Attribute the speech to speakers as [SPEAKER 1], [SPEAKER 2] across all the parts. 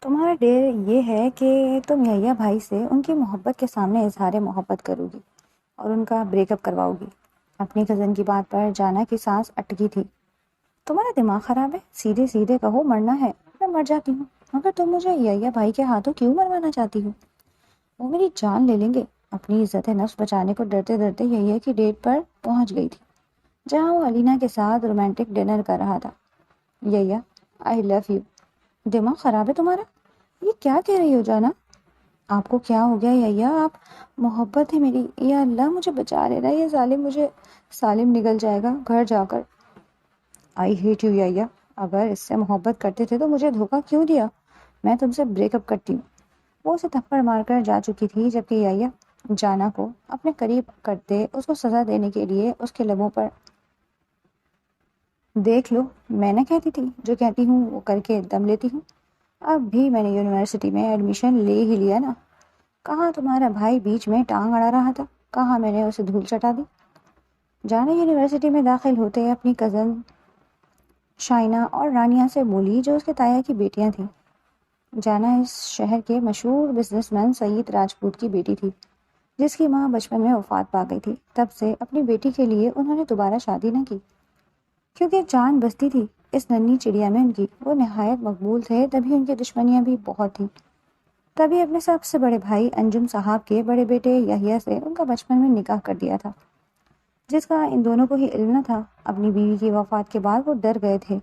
[SPEAKER 1] تمہارا ڈیر یہ ہے کہ تم یحییٰ بھائی سے ان کی محبت کے سامنے اظہار محبت کرو گی اور ان کا بریک اپ کرواؤ گی۔ اپنی کزن کی بات پر جانا کی سانس اٹکی تھی۔ تمہارا دماغ خراب ہے؟ سیدھے سیدھے کہو مرنا ہے، میں مر جاتی ہوں، مگر تم مجھے یحییٰ بھائی کے ہاتھوں کیوں مروانا چاہتی ہو؟ وہ میری جان لے لیں گے۔ اپنی عزت نفس بچانے کو ڈرتے ڈرتے یحییٰ کی ڈیٹ پر پہنچ گئی تھی، جہاں وہ علینا کے ساتھ رومانٹک ڈنر کر رہا تھا۔ یحییٰ، آئی لو یو۔ دماغ خراب ہے تمہارا؟ یہ کیا کہہ رہی ہو جانا؟ آپ کو کیا ہو گیا یحییٰ؟ آپ محبت ہے میری، یا اللہ مجھے بچا لینا، یہ ظالم مجھے سالم نگل جائے گا گھر جا کر۔ آئی ہیٹ یو یحییٰ، اگر اس سے محبت کرتے تھے تو مجھے دھوکہ کیوں دیا؟ میں تم سے بریک اپ کرتی ہوں۔ وہ اسے تھپڑ مار کر جا چکی تھی، جبکہ یحییٰ جانا کو اپنے قریب کرتے اس کو سزا دینے کے لیے اس کے لبوں پر دیکھ لو، میں نہ کہتی تھی، جو کہتی ہوں وہ کر کے دم لیتی ہوں۔ اب بھی میں نے یونیورسٹی میں ایڈمیشن لے ہی لیا نا۔ کہاں تمہارا بھائی بیچ میں ٹانگ اڑا رہا تھا، کہاں میں نے اسے دھول چٹا دی۔ جانا یونیورسٹی میں داخل ہوتے اپنی کزن شائنہ اور رانیہ سے بولی، جو اس کے تایا کی بیٹیاں تھیں۔ جانا اس شہر کے مشہور بزنس مین سعید راجپوت کی بیٹی تھی، جس کی ماں بچپن میں وفات پا گئی تھی۔ تب سے اپنی بیٹی کے لیے انہوں نے دوبارہ شادی نہ کی، کیونکہ جان بستی تھی اس ننھی چڑیا میں ان کی۔ وہ نہایت مقبول تھے، تبھی ان کی دشمنیاں بھی بہت تھیں۔ تبھی اپنے سب سے بڑے بھائی انجم صاحب کے بڑے بیٹے یحییٰ سے ان کا بچپن میں نکاح کر دیا تھا، جس کا ان دونوں کو ہی علم نہ تھا۔ اپنی بیوی کی وفات کے بعد وہ ڈر گئے تھے،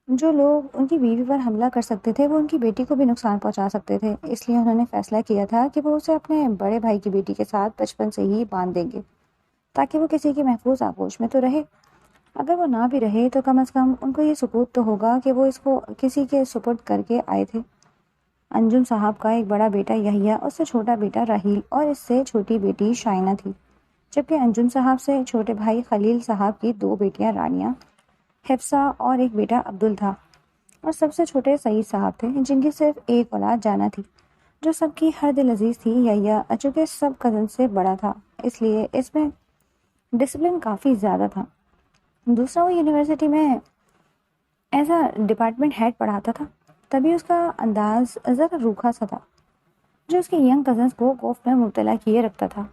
[SPEAKER 1] جو لوگ ان کی بیوی پر حملہ کر سکتے تھے وہ ان کی بیٹی کو بھی نقصان پہنچا سکتے تھے۔ اس لیے انہوں نے فیصلہ کیا تھا کہ وہ اسے اپنے بڑے بھائی کی بیٹی کے ساتھ بچپن سے ہی باندھ دیں گے، تاکہ وہ کسی کی محفوظ آغوش میں تو رہے۔ اگر وہ نہ بھی رہے تو کم از کم ان کو یہ ثبوت تو ہوگا کہ وہ اس کو کسی کے سپرد کر کے آئے تھے۔ انجم صاحب کا ایک بڑا بیٹا یحییٰ، اس سے چھوٹا بیٹا راحیل اور اس سے چھوٹی بیٹی شائنہ تھی، جبکہ انجم صاحب سے چھوٹے بھائی خلیل صاحب کی دو بیٹیاں رانیہ، حفصہ اور ایک بیٹا عبدل تھا، اور سب سے چھوٹے سعید صاحب تھے، جن کی صرف ایک اولاد جانا تھی، جو سب کی ہر دل عزیز تھی۔ یحییٰ چونکہ سب کزن سے بڑا تھا، اس لیے اس میں ڈسپلن کافی زیادہ تھا۔ دوسرا، وہ یونیورسٹی میں ایز اے ڈپارٹمنٹ ہیڈ پڑھاتا تھا، تبھی اس کا انداز ذرا روکھا سا تھا، جو اس کے ینگ کزنس کو خوف میں مبتلا کیے رکھتا تھا۔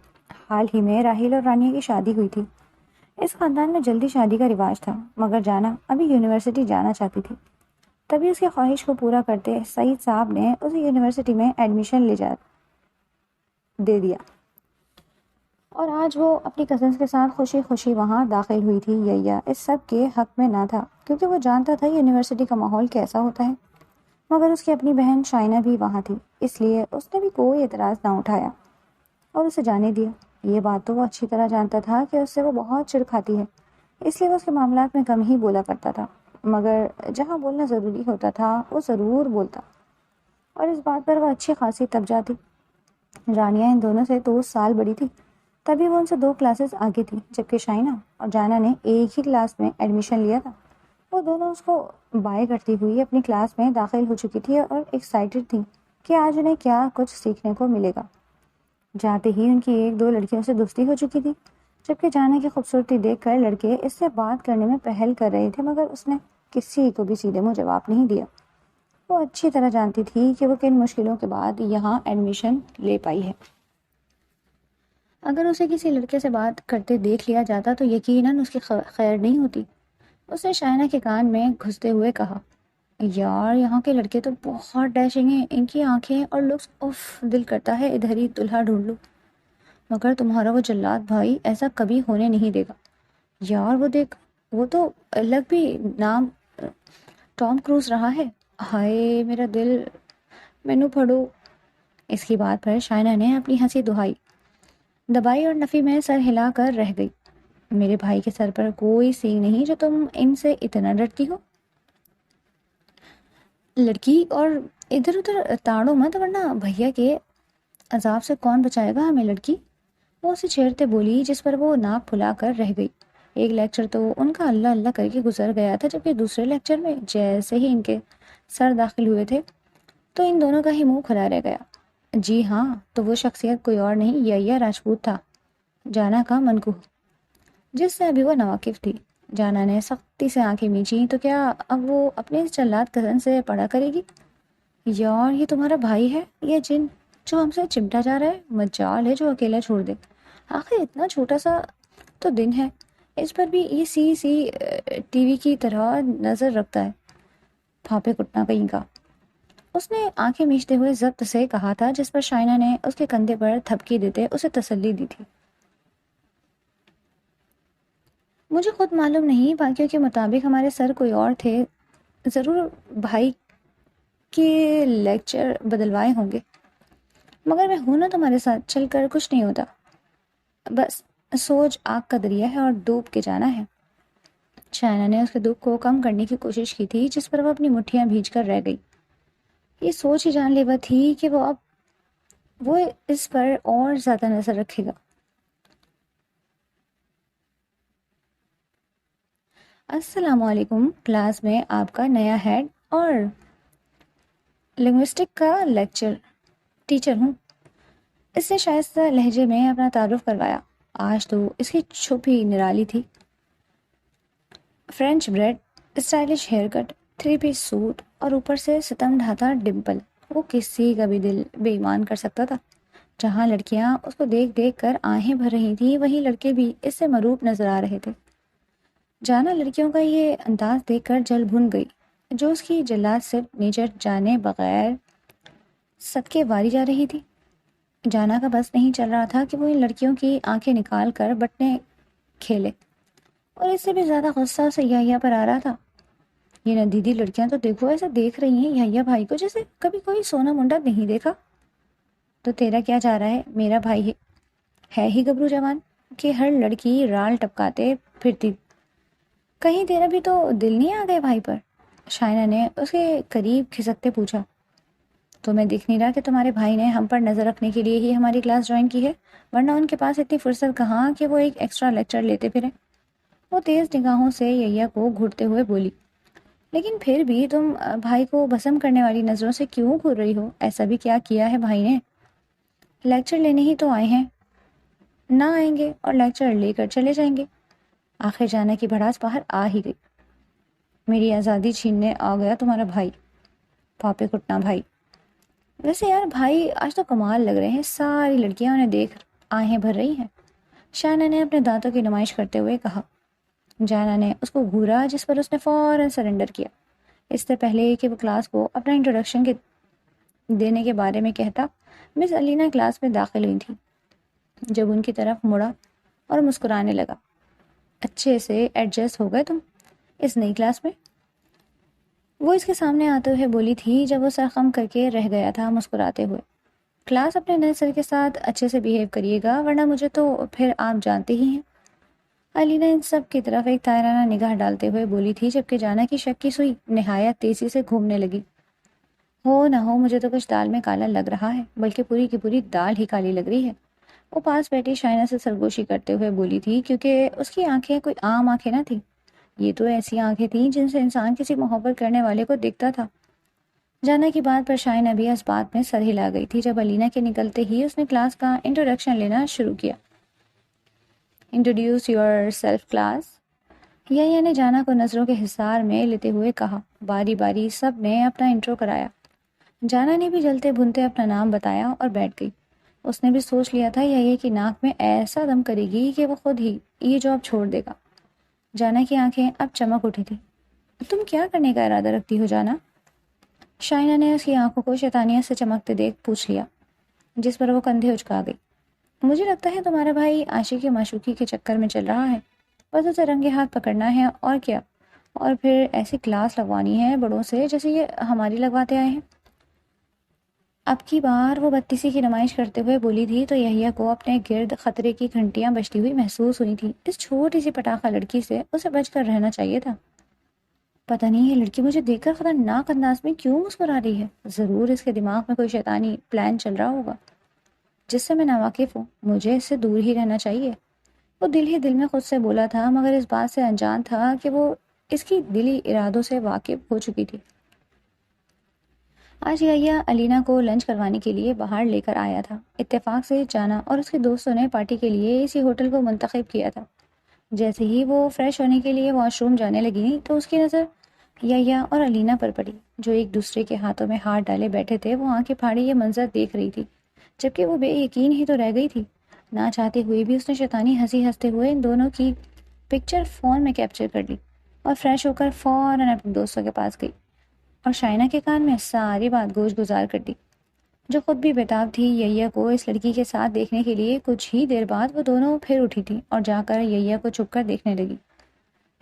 [SPEAKER 1] حال ہی میں راحیل اور رانیہ کی شادی ہوئی تھی۔ اس خاندان میں جلدی شادی کا رواج تھا، مگر جانا ابھی یونیورسٹی جانا چاہتی تھی۔ تبھی اس کی خواہش کو پورا کرتے سعید صاحب نے اسے یونیورسٹی میں ایڈمیشن دے دیا، اور آج وہ اپنی کزنس کے ساتھ خوشی خوشی وہاں داخل ہوئی تھی۔ یحییٰ اس سب کے حق میں نہ تھا، کیونکہ وہ جانتا تھا یونیورسٹی کا ماحول کیسا ہوتا ہے، مگر اس کی اپنی بہن شائنہ بھی وہاں تھی، اس لیے اس نے بھی کوئی اعتراض نہ اٹھایا اور اسے جانے دیا۔ یہ بات تو وہ اچھی طرح جانتا تھا کہ اس سے وہ بہت چڑ کھاتی ہے، اس لیے وہ اس کے معاملات میں کم ہی بولا کرتا تھا، مگر جہاں بولنا ضروری ہوتا تھا وہ ضرور بولتا، اور اس بات پر وہ اچھی خاصی تب جاتی۔ رانیہ ان دونوں سے 2 سال بڑی تھی، تبھی وہ ان سے 2 کلاسز آگے تھی، جبکہ شائنہ اور جانا نے ایک ہی کلاس میں ایڈمیشن لیا تھا۔ وہ دونوں اس کو بائے کرتی ہوئی اپنی کلاس میں داخل ہو چکی تھی اور ایکسائٹڈ تھی کہ آج انہیں کیا کچھ سیکھنے کو ملے گا۔ جاتے ہی ان کی 1-2 لڑکیوں سے دوستی ہو چکی تھی، جبکہ جانا کی خوبصورتی دیکھ کر لڑکے اس سے بات کرنے میں پہل کر رہے تھے، مگر اس نے کسی کو بھی سیدھے منہ جواب نہیں دیا۔ وہ اچھی طرح جانتی تھی کہ وہ کن مشکلوں کے بعد یہاں ایڈمیشن لے پائی ہے۔ اگر اسے کسی لڑکے سے بات کرتے دیکھ لیا جاتا تو یقیناً اس کی خیر نہیں ہوتی۔ اس نے شائنہ کے کان میں گھستے ہوئے کہا، یار یہاں کے لڑکے تو بہت ڈیشنگ ہیں، ان کی آنکھیں اور لکس، اف، دل کرتا ہے ادھر ہی دلہا ڈھونڈ لوں، مگر تمہارا وہ جلاد بھائی ایسا کبھی ہونے نہیں دے گا۔ یار وہ دیکھ، وہ تو الگ بھی نام ٹام کروز رہا ہے، ہائے میرا دل، مینو پھڑو۔ اس کی بات پر شائنہ نے اپنی ہنسی دبائی اور نفی میں سر ہلا کر رہ گئی۔ میرے بھائی کے سر پر کوئی سینگ نہیں جو تم ان سے اتنا ڈرتی ہو؟ لڑکی، اور ادھر ادھر تاڑو مت ورنہ بھیا کے عذاب سے کون بچائے گا ہمیں لڑکی۔ وہ اسے چھیڑتے بولی، جس پر وہ ناک پھلا کر رہ گئی۔ ایک لیکچر تو ان کا اللہ اللہ کر کے گزر گیا تھا، جبکہ دوسرے لیکچر میں جیسے ہی ان کے سر داخل ہوئے تھے تو ان دونوں کا ہی منہ کھلا رہ گیا۔ جی ہاں، تو وہ شخصیت کوئی اور نہیں، یحییٰ راجپوت تھا، جانا کا منکوہ، جس سے ابھی وہ ناواقف تھی۔ جانا نے سختی سے آنکھیں میچیں، تو کیا اب وہ اپنے جلاد کزن سے پڑھا کرے گی؟ یار یہ تمہارا بھائی ہے یا جن جو ہم سے چمٹا جا رہا ہے؟ مجال ہے جو اکیلا چھوڑ دے، آخر اتنا چھوٹا سا تو دن ہے، اس پر بھی یہ سی ٹی وی کی طرح نظر رکھتا ہے، پھاپے کٹنا کہیں کا۔ اس نے آنکھیں میچتے ہوئے ضبط سے کہا تھا، جس پر شائنہ نے اس کے کندھے پر تھپکی دیتے اسے تسلی دی تھی۔ مجھے خود معلوم نہیں، باقیوں کے مطابق ہمارے سر کوئی اور تھے، ضرور بھائی کے لیکچر بدلوائے ہوں گے، مگر میں ہوں نا تمہارے ساتھ، چل کر کچھ نہیں ہوتا، بس سوچ آگ کا دریا ہے اور ڈوب کے جانا ہے۔ شائنہ نے اس کے دکھ کو کم کرنے کی کوشش کی تھی، جس پر وہ اپنی مٹھیاں بھیج کر رہ گئی۔ یہ سوچ ہی جان لیوا تھی کہ وہ اس پر اور زیادہ نظر رکھے گا۔ السلام علیکم، کلاس میں آپ کا نیا ہیڈ اور لنگوسٹک کا لیکچر ٹیچر ہوں۔ اس سے شائستہ لہجے میں اپنا تعارف کروایا۔ آج تو اس کی چھپ ہی نرالی تھی، French bread, stylish hair cut, 3 piece suit اور اوپر سے ستم ڈھاتا ڈمپل۔ وہ کسی کا بھی دل بے ایمان کر سکتا تھا۔ جہاں لڑکیاں اس کو دیکھ دیکھ کر آہیں بھر رہی تھیں، وہیں لڑکے بھی اس سے مروب نظر آ رہے تھے۔ جانا لڑکیوں کا یہ انداز دیکھ کر جل بھن گئی، جو اس کی جلات سے نیچر جانے بغیر صدقے واری جا رہی تھی۔ جانا کا بس نہیں چل رہا تھا کہ وہ ان لڑکیوں کی آنکھیں نکال کر بٹنے کھیلے، اور اس سے بھی زیادہ غصہ اسے یحییٰ پر آ رہا تھا۔ یہ ندیدی لڑکیاں تو دیکھو ایسے دیکھ رہی ہیں یحییٰ بھائی کو جیسے کبھی کوئی سونا منڈا نہیں دیکھا۔ تو تیرا کیا جا رہا ہے؟ میرا بھائی ہے ہی گبرو جوان کہ ہر لڑکی رال ٹپکاتے پھرتی، کہیں تیرا بھی تو دل نہیں آ گئے بھائی پر؟ شائنہ نے اس کے قریب کھسکتے پوچھا۔ تمہیں دکھ نہیں رہا کہ تمہارے بھائی نے ہم پر نظر رکھنے کے لیے ہی ہماری کلاس جوائن کی ہے؟ ورنہ ان کے پاس اتنی فرصت کہاں کہ وہ ایک ایکسٹرا لیکچر لیتے پھریں۔ وہ تیز نگاہوں سے یحییٰ کو گھورتے ہوئے بولی، لیکن پھر بھی تم بھائی کو بسم کرنے والی نظروں سے کیوں گھور رہی ہو؟ ایسا بھی کیا کیا ہے بھائی نے؟ لیکچر لینے ہی تو آئے ہیں، نہ آئیں گے اور لیکچر لے کر چلے جائیں گے۔ آخر جانا کی بھڑاس باہر آ ہی گئی۔ میری آزادی چھیننے آ گیا تمہارا بھائی، پاپے کٹنا بھائی۔ ویسے یار بھائی آج تو کمال لگ رہے ہیں، ساری لڑکیاں انہیں دیکھ آہیں بھر رہی ہیں، شائنہ نے اپنے دانتوں کی نمائش کرتے ہوئے کہا۔ جانا نے اس کو گھورا، جس پر اس نے فوراً سرنڈر کیا۔ اس سے پہلے کہ وہ کلاس کو اپنا انٹروڈکشن دینے کے بارے میں کہتا، مس علینا کلاس میں داخل ہوئی تھی۔ جب ان کی طرف مڑا اور مسکرانے لگا، اچھے سے ایڈجسٹ ہو گئے تم اس نئی کلاس میں؟ وہ اس کے سامنے آتے ہوئے بولی تھی جب وہ سر خم کر کے رہ گیا تھا مسکراتے ہوئے۔ کلاس اپنے نئے سر کے ساتھ اچھے سے بیہیو کریے گا، ورنہ مجھے تو پھر آپ جانتے ہی ہیں۔ علینا ان سب کی طرف ایک تائرانہ نگاہ ڈالتے ہوئے بولی تھی، جبکہ جانا کی شک کی سوئی نہایت تیزی سے گھومنے لگی۔ ہو نہ ہو مجھے تو کچھ دال میں کالا لگ رہا ہے، بلکہ پوری کی پوری دال ہی کالی لگ رہی ہے۔ وہ پاس بیٹھی شائنہ سے سرگوشی کرتے ہوئے بولی تھی، کیونکہ اس کی آنکھیں کوئی عام آنکھیں نہ تھیں، یہ تو ایسی آنکھیں تھیں جن سے انسان کسی محبت کرنے والے کو دیکھتا تھا۔ جانا کی بات پر شائنہ بھی اس بات میں سر ہلا گئی تھی، جب علینا کے نکلتے ہی اس نے کلاس کا انٹروڈکشن لینا شروع کیا۔ انٹروڈیوس یور سیلف کلاس، یحییٰ نے جانا کو نظروں کے حصار میں لیتے ہوئے کہا۔ باری باری سب نے اپنا انٹرو کرایا۔ جانا نے بھی جلتے بھنتے اپنا نام بتایا اور بیٹھ گئی۔ اس نے بھی سوچ لیا تھا یحییٰ کی ناک میں ایسا دم کرے گی کہ وہ خود ہی یہ جاب چھوڑ دے گا۔ جانا کی آنکھیں اب چمک اٹھی تھی۔ تم کیا کرنے کا ارادہ رکھتی ہو جانا؟ شائنہ نے اس کی آنکھوں کو شیطانیت سے چمکتے دیکھ پوچھ لیا، جس پر وہ کندھے اچکا گئی۔ مجھے لگتا ہے تمہارا بھائی عاشقی معشوقی کے چکر میں چل رہا ہے، بس اسے رنگے ہاتھ پکڑنا ہے اور کیا، اور پھر ایسی کلاس لگوانی ہے بڑوں سے جیسے یہ ہماری لگواتے آئے ہیں۔ اب کی بار وہ بدتیسی کی نمائش کرتے ہوئے بولی تھی تو یحییٰ کو اپنے گرد خطرے کی گھنٹیاں بجتی ہوئی محسوس ہوئی تھی۔ اس چھوٹی سی پٹاخہ لڑکی سے اسے بچ کر رہنا چاہیے تھا۔ پتہ نہیں یہ لڑکی مجھے دیکھ کر خطرناک انداز میں کیوں مسکرا رہی ہے؟ ضرور اس کے دماغ میں کوئی شیطانی پلان چل رہا ہوگا جس سے میں ناواقف ہوں، مجھے اس سے دور ہی رہنا چاہیے۔ وہ دل ہی دل میں خود سے بولا تھا، مگر اس بات سے انجان تھا کہ وہ اس کی دلی ارادوں سے واقف ہو چکی تھی۔ آج یحییٰ علینا کو لنچ کروانے کے لیے باہر لے کر آیا تھا۔ اتفاق سے جانا اور اس کے دوستوں نے پارٹی کے لیے اسی ہوٹل کو منتخب کیا تھا۔ جیسے ہی وہ فریش ہونے کے لیے واش روم جانے لگی تو اس کی نظر یا اور علینا پر پڑی، جو ایک دوسرے کے ہاتھوں میں ہاتھ ڈالے بیٹھے تھے۔ وہ آنکھیں پھاڑے یہ منظر دیکھ رہی تھی، جبکہ وہ بے یقین ہی تو رہ گئی تھی۔ نہ چاہتے ہوئے بھی اس نے شیطانی ہنسی ہنستے ہوئے ان دونوں کی پکچر فون میں کیپچر کر لی اور فریش ہو کر فوراً اپنے دوستوں کے پاس گئی اور شائنہ کے کان میں ساری بات گوش گزار کر دی، جو خود بھی بےتاب تھی یحییٰ کو اس لڑکی کے ساتھ دیکھنے کے لیے۔ کچھ ہی دیر بعد وہ دونوں پھر اٹھی تھی اور جا کر یحییٰ کو چھپ کر دیکھنے لگی۔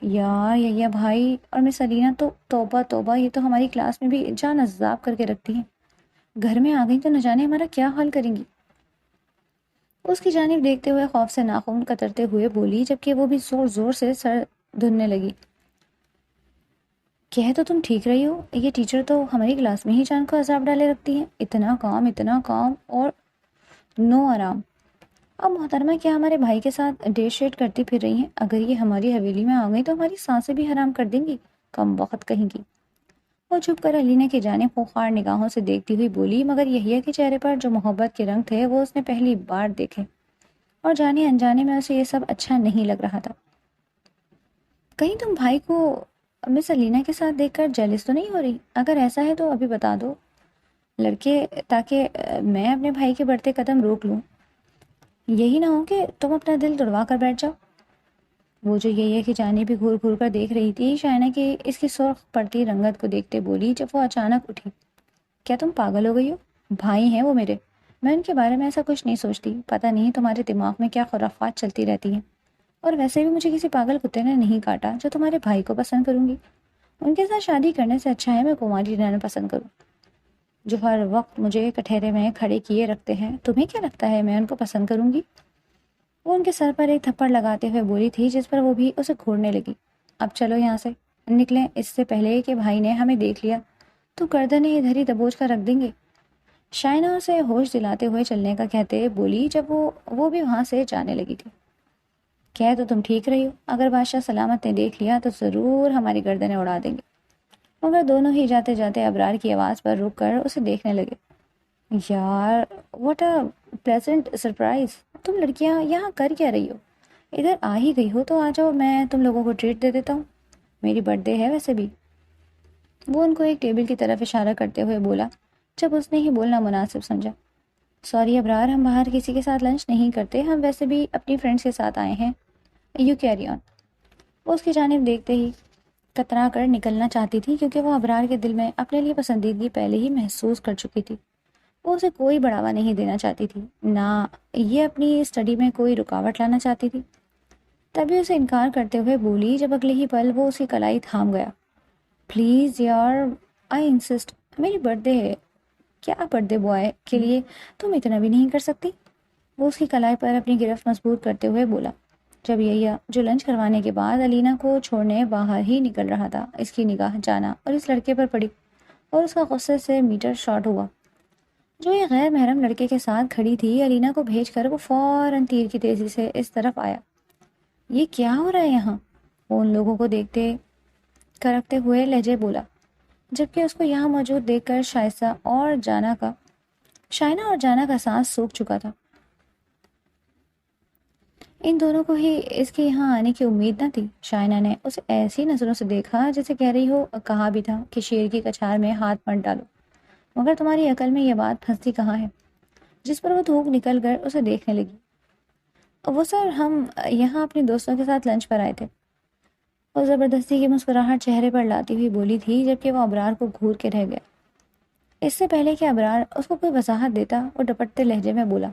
[SPEAKER 1] یار یحییٰ بھائی اور مس علینا تو توبہ توبہ، یہ تو ہماری کلاس میں بھی جان عذاب کر کے رکھتی ہیں، گھر میں آ گئی تو نہ جانے ہمارا کیا حال کریں گی۔ اس کی جانب دیکھتے ہوئے خوف سے ناخن کترتے ہوئے بولی، جبکہ وہ بھی زور زور سے سر دھننے لگی۔ کہہ تو تم ٹھیک رہی ہو، یہ ٹیچر تو ہماری کلاس میں ہی جان کو عذاب ڈالے رکھتی ہے، اتنا کام اور نو آرام۔ اب محترمہ کیا ہمارے بھائی کے ساتھ ڈیٹ شیٹ کرتی پھر رہی ہیں؟ اگر یہ ہماری حویلی میں آ گئی تو ہماری سانسیں بھی حرام کر دیں گی، کم وقت کہیں گی۔ وہ چھپ کر علینا کی جانب خوخار نگاہوں سے دیکھتی ہوئی بولی، مگر یحییٰ کے چہرے پر جو محبت کے رنگ تھے وہ اس نے پہلی بار دیکھے اور جانے انجانے میں اسے یہ سب اچھا نہیں لگ رہا تھا۔ کہیں تم بھائی کو مس علینا کے ساتھ دیکھ کر جیلس تو نہیں ہو رہی؟ اگر ایسا ہے تو ابھی بتا دو لڑکے، تاکہ میں اپنے بھائی کے بڑھتے قدم روک لوں۔ یہی نہ ہو کہ تم اپنا دل توڑوا کر بیٹھ جاؤ۔ وہ جو یحییٰ کی جانب بھی گھور گھور کر دیکھ رہی تھی، شائنہ کی اس کی سرخ پڑتی رنگت کو دیکھتے بولی، جب وہ اچانک اٹھی، کیا تم پاگل ہو گئی ہو؟ بھائی ہیں وہ میرے، میں ان کے بارے میں ایسا کچھ نہیں سوچتی۔ پتہ نہیں تمہارے دماغ میں کیا خرافات چلتی رہتی ہیں، اور ویسے بھی مجھے کسی پاگل کتے نے نہیں کاٹا جو تمہارے بھائی کو پسند کروں گی۔ ان کے ساتھ شادی کرنے سے اچھا ہے میں کماری رہنا پسند کروں، جو ہر وقت مجھے کٹہرے میں کھڑے کیے رکھتے ہیں۔ تمہیں کیا لگتا ہے میں ان کو پسند کروں گی؟ وہ ان کے سر پر ایک تھپڑ لگاتے ہوئے بولی تھی، جس پر وہ بھی اسے گھورنے لگی۔ اب چلو یہاں سے نکلیں، اس سے پہلے کہ بھائی نے ہمیں دیکھ لیا تو گردنیں ادھر ہی دبوچ کر رکھ دیں گے۔ شائنہ اسے ہوش دلاتے ہوئے چلنے کا کہتے بولی، جب وہ بھی وہاں سے جانے لگی تھی۔ کہہ تو تم ٹھیک رہی ہو، اگر بادشاہ سلامت نے دیکھ لیا تو ضرور ہماری گردنیں اڑا دیں گے۔ مگر دونوں ہی جاتے جاتے ابرار کی آواز پر رک کر اسے دیکھنے لگے۔ یار واٹ اے پلیزنٹ سرپرائز، تم لڑکیاں یہاں کر کیا رہی ہو؟ ادھر آ ہی گئی ہو تو آ جاؤ، میں تم لوگوں کو ٹریٹ دے دیتا ہوں، میری برتھ ڈے ہے ویسے بھی۔ وہ ان کو ایک ٹیبل کی طرف اشارہ کرتے ہوئے بولا، جب اس نے ہی بولنا مناسب سمجھا۔ سوری ابرار، ہم باہر کسی کے ساتھ لنچ نہیں کرتے، ہم ویسے بھی اپنی فرینڈس کے ساتھ آئے ہیں، یو کیری آن۔ وہ اس کی جانب دیکھتے ہی کترا کر نکلنا چاہتی تھی، کیونکہ وہ ابرار کے دل میں اپنے لیے پسندیدگی پہلے ہی محسوس کر چکی تھی۔ وہ اسے کوئی بڑھاوا نہیں دینا چاہتی تھی، نہ یہ اپنی اسٹڈی میں کوئی رکاوٹ لانا چاہتی تھی۔ تبھی اسے انکار کرتے ہوئے بولی، جب اگلے ہی پل وہ اس کی کلائی تھام گیا۔ پلیز یار، آئی انسسٹ، میری برتھ ڈے ہے، کیا برتھ ڈے بوائے کے لیے تم اتنا بھی نہیں کر سکتی؟ وہ اس کی کلائی پر اپنی گرفت مضبوط کرتے ہوئے بولا، جب یحییٰ جو لنچ کروانے کے بعد علینا کو چھوڑنے باہر ہی نکل رہا تھا، اس کی نگاہ جانا اور اس لڑکے پر پڑی اور اس کا غصے سے میٹر شارٹ ہوا، جو ایک غیر محرم لڑکے کے ساتھ کھڑی تھی۔ علینا کو بھیج کر وہ فوراً تیر کی تیزی سے اس طرف آیا۔ یہ کیا ہو رہا ہے یہاں؟ وہ ان لوگوں کو دیکھتے کرکتے ہوئے لہجے بولا، جبکہ اس کو یہاں موجود دیکھ کر شائنہ اور جانا کا سانس سوکھ چکا تھا۔ ان دونوں کو ہی اس کے یہاں آنے کی امید نہ تھی۔ شائنہ نے اسے ایسی نظروں سے دیکھا جیسے کہہ رہی ہو، کہا بھی تھا کہ شیر کی کچھار میں ہاتھ مت ڈالو، مگر تمہاری عقل میں یہ بات پھنستی کہاں ہے؟ جس پر وہ دھوپ نکل کر اسے دیکھنے لگی۔ وہ سر، ہم یہاں اپنے دوستوں کے ساتھ لنچ پر آئے تھے، وہ زبردستی کی مسکراہٹ چہرے پر لاتی ہوئی بولی تھی، جبکہ وہ ابرار کو گھور کے رہ گیا۔ اس سے پہلے کہ ابرار اس کو کوئی وضاحت دیتا، وہ ڈپٹتے لہجے میں بولا،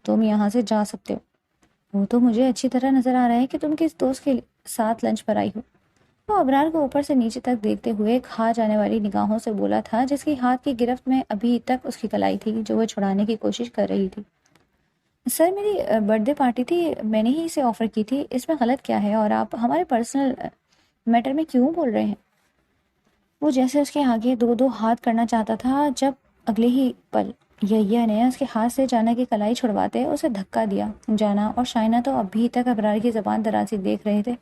[SPEAKER 1] تم یہاں سے جا سکتے ہو، وہ تو مجھے اچھی طرح نظر آ رہا ہے کہ تم کس دوست کے ساتھ لنچ پر آئی ہو۔ وہ ابرار کو اوپر سے نیچے تک دیکھتے ہوئے کھا جانے والی نگاہوں سے بولا تھا، جس کی ہاتھ کی گرفت میں ابھی تک اس کی کلائی تھی، جو وہ چھڑانے کی کوشش کر رہی تھی۔ سر، میری برتھ ڈے پارٹی تھی، میں نے ہی اسے آفر کی تھی، اس میں غلط کیا ہے، اور آپ ہمارے پرسنل میٹر میں کیوں بول رہے ہیں؟ وہ جیسے اس کے آگے دو دو ہاتھ کرنا چاہتا تھا، جب اگلے ہی پل یحییٰ نے اس کے ہاتھ سے جانا کی کلائی چھڑواتے اسے دھکا دیا۔ جانا اور شائنہ تو ابھی تک ابرار کی زبان درازی دیکھ رہے تھے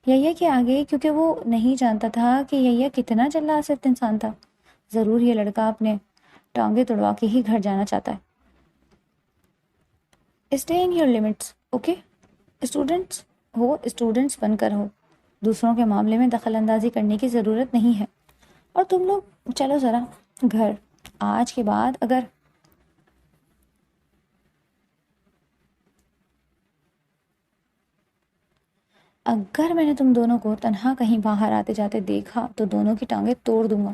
[SPEAKER 1] یحییٰ کے آگے، کیونکہ وہ نہیں جانتا تھا کہ یحییٰ کتنا جلا سخت انسان تھا۔ ضرور یہ لڑکا اپنے ٹانگیں توڑوا کے ہی گھر جانا چاہتا ہے۔ Stay in your limits, okay? Students بن کر ہو، دوسروں کے معاملے میں دخل اندازی کرنے کی ضرورت نہیں ہے۔ اور تم لوگ چلو ذرا گھر، آج کے بعد اگر میں نے تم دونوں کو تنہا کہیں باہر آتے جاتے دیکھا تو دونوں کی ٹانگیں توڑ دوں گا،